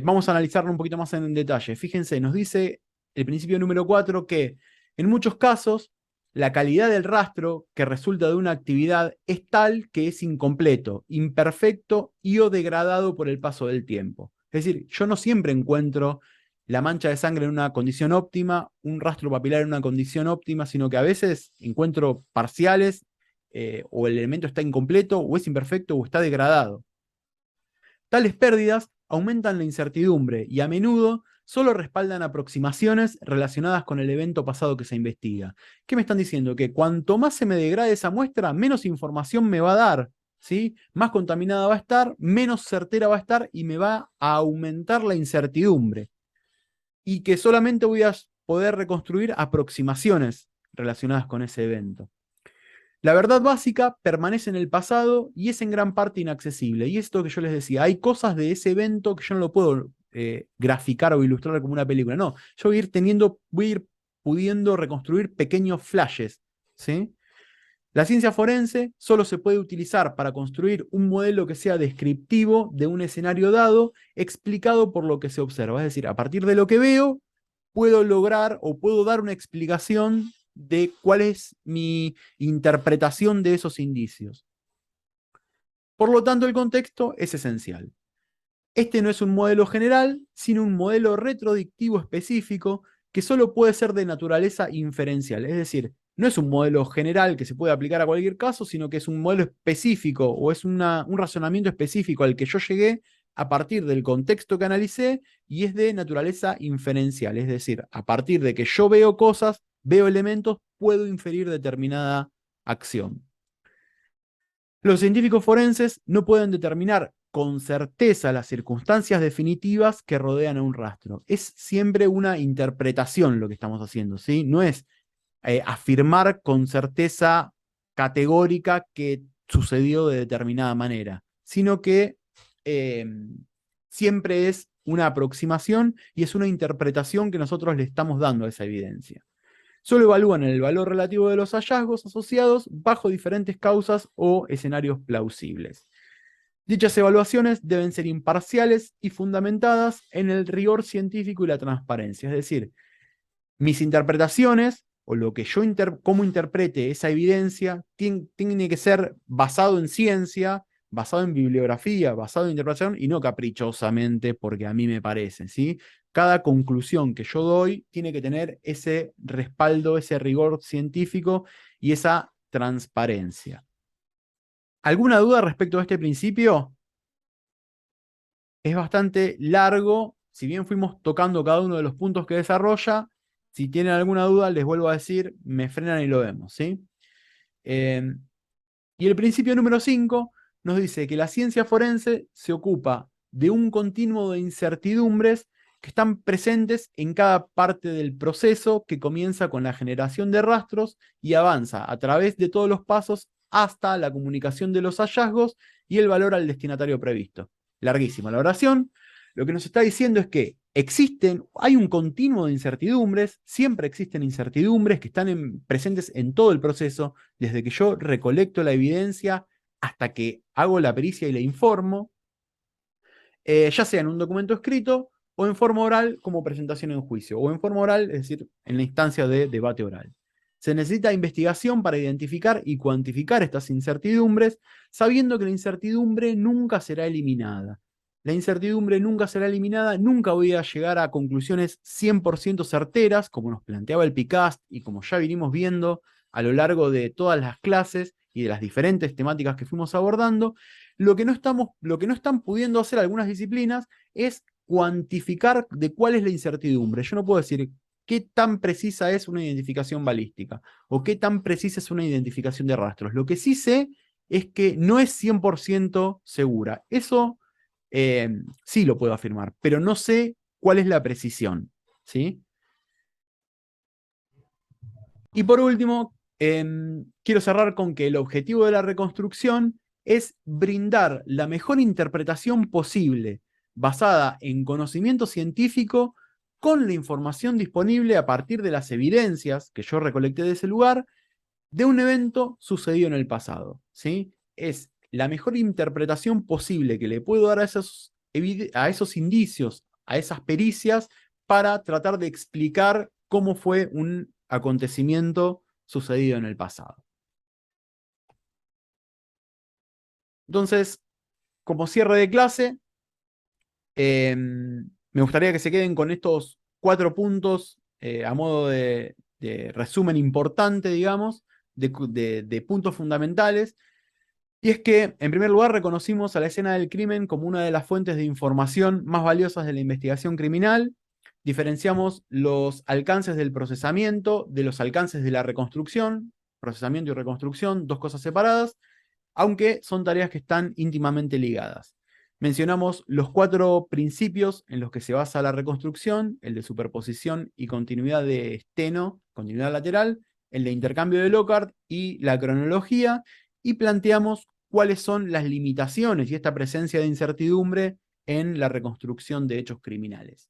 vamos a analizarlo un poquito más en detalle. Fíjense, nos dice el principio número 4 que en muchos casos la calidad del rastro que resulta de una actividad es tal que es incompleto, imperfecto y o degradado por el paso del tiempo. Es decir, yo no siempre encuentro la mancha de sangre en una condición óptima, un rastro papilar en una condición óptima, sino que a veces encuentro parciales, o el elemento está incompleto, o es imperfecto, o está degradado. Tales pérdidas aumentan la incertidumbre y a menudo solo respaldan aproximaciones relacionadas con el evento pasado que se investiga. ¿Qué me están diciendo? Que cuanto más se me degrade esa muestra, menos información me va a dar, ¿sí? Más contaminada va a estar, menos certera va a estar y me va a aumentar la incertidumbre. Y que solamente voy a poder reconstruir aproximaciones relacionadas con ese evento. La verdad básica permanece en el pasado y es en gran parte inaccesible. Y esto que yo les decía, hay cosas de ese evento que yo no lo puedo graficar o ilustrar como una película. No, yo voy a ir pudiendo reconstruir pequeños flashes, ¿sí? La ciencia forense solo se puede utilizar para construir un modelo que sea descriptivo de un escenario dado, explicado por lo que se observa. Es decir, a partir de lo que veo, puedo lograr o puedo dar una explicación de cuál es mi interpretación de esos indicios. Por lo tanto, el contexto es esencial. Este no es un modelo general, sino un modelo retrodictivo específico que solo puede ser de naturaleza inferencial. Es decir, no es un modelo general que se puede aplicar a cualquier caso, sino que es un modelo específico o es un razonamiento específico al que yo llegué a partir del contexto que analicé y es de naturaleza inferencial. Es decir, a partir de que yo veo cosas, veo elementos, puedo inferir determinada acción. Los científicos forenses no pueden determinar con certeza las circunstancias definitivas que rodean a un rastro. Es siempre una interpretación lo que estamos haciendo, ¿sí? No es afirmar con certeza categórica que sucedió de determinada manera, sino que siempre es una aproximación y es una interpretación que nosotros le estamos dando a esa evidencia. Solo evalúan el valor relativo de los hallazgos asociados bajo diferentes causas o escenarios plausibles. Dichas evaluaciones deben ser imparciales y fundamentadas en el rigor científico y la transparencia. Es decir, mis interpretaciones o lo que yo cómo interprete esa evidencia tiene que ser basado en ciencia, basado en bibliografía, basado en interpretación y no caprichosamente porque a mí me parece, ¿sí? Cada conclusión que yo doy tiene que tener ese respaldo, ese rigor científico y esa transparencia. ¿Alguna duda respecto a este principio? Es bastante largo, si bien fuimos tocando cada uno de los puntos que desarrolla. Si tienen alguna duda, les vuelvo a decir, me frenan y lo vemos, ¿sí? Y el principio número 5 nos dice que la ciencia forense se ocupa de un continuo de incertidumbres que están presentes en cada parte del proceso que comienza con la generación de rastros y avanza a través de todos los pasos hasta la comunicación de los hallazgos y el valor al destinatario previsto. Larguísima la oración. Lo que nos está diciendo es que hay un continuo de incertidumbres, siempre existen incertidumbres que están presentes en todo el proceso, desde que yo recolecto la evidencia hasta que hago la pericia y la informo, ya sea en un documento escrito o en forma oral como presentación en juicio, o en forma oral, es decir, en la instancia de debate oral. Se necesita investigación para identificar y cuantificar estas incertidumbres, sabiendo que la incertidumbre nunca será eliminada. La incertidumbre nunca será eliminada, nunca voy a llegar a conclusiones 100% certeras, como nos planteaba el PICAST y como ya vinimos viendo a lo largo de todas las clases y de las diferentes temáticas que fuimos abordando. Lo que no están pudiendo hacer algunas disciplinas es cuantificar de cuál es la incertidumbre. Yo no puedo decir qué tan precisa es una identificación balística o qué tan precisa es una identificación de rastros. Lo que sí sé es que no es 100% segura. Eso sí lo puedo afirmar, pero no sé cuál es la precisión, ¿sí? Y por último, quiero cerrar con que el objetivo de la reconstrucción es brindar la mejor interpretación posible, basada en conocimiento científico, con la información disponible a partir de las evidencias que yo recolecté de ese lugar, de un evento sucedido en el pasado, ¿sí? Es la mejor interpretación posible que le puedo dar a esos indicios, a esas pericias, para tratar de explicar cómo fue un acontecimiento sucedido en el pasado. Entonces, como cierre de clase, me gustaría que se queden con estos 4 puntos a modo de resumen importante, digamos, de puntos fundamentales. Y es que, en primer lugar, reconocimos a la escena del crimen como una de las fuentes de información más valiosas de la investigación criminal. Diferenciamos los alcances del procesamiento de los alcances de la reconstrucción. Procesamiento y reconstrucción, 2 cosas separadas, aunque son tareas que están íntimamente ligadas. Mencionamos los 4 principios en los que se basa la reconstrucción: el de superposición y continuidad de Steno, continuidad lateral, el de intercambio de Lockhart y la cronología, y planteamos cuáles son las limitaciones y esta presencia de incertidumbre en la reconstrucción de hechos criminales.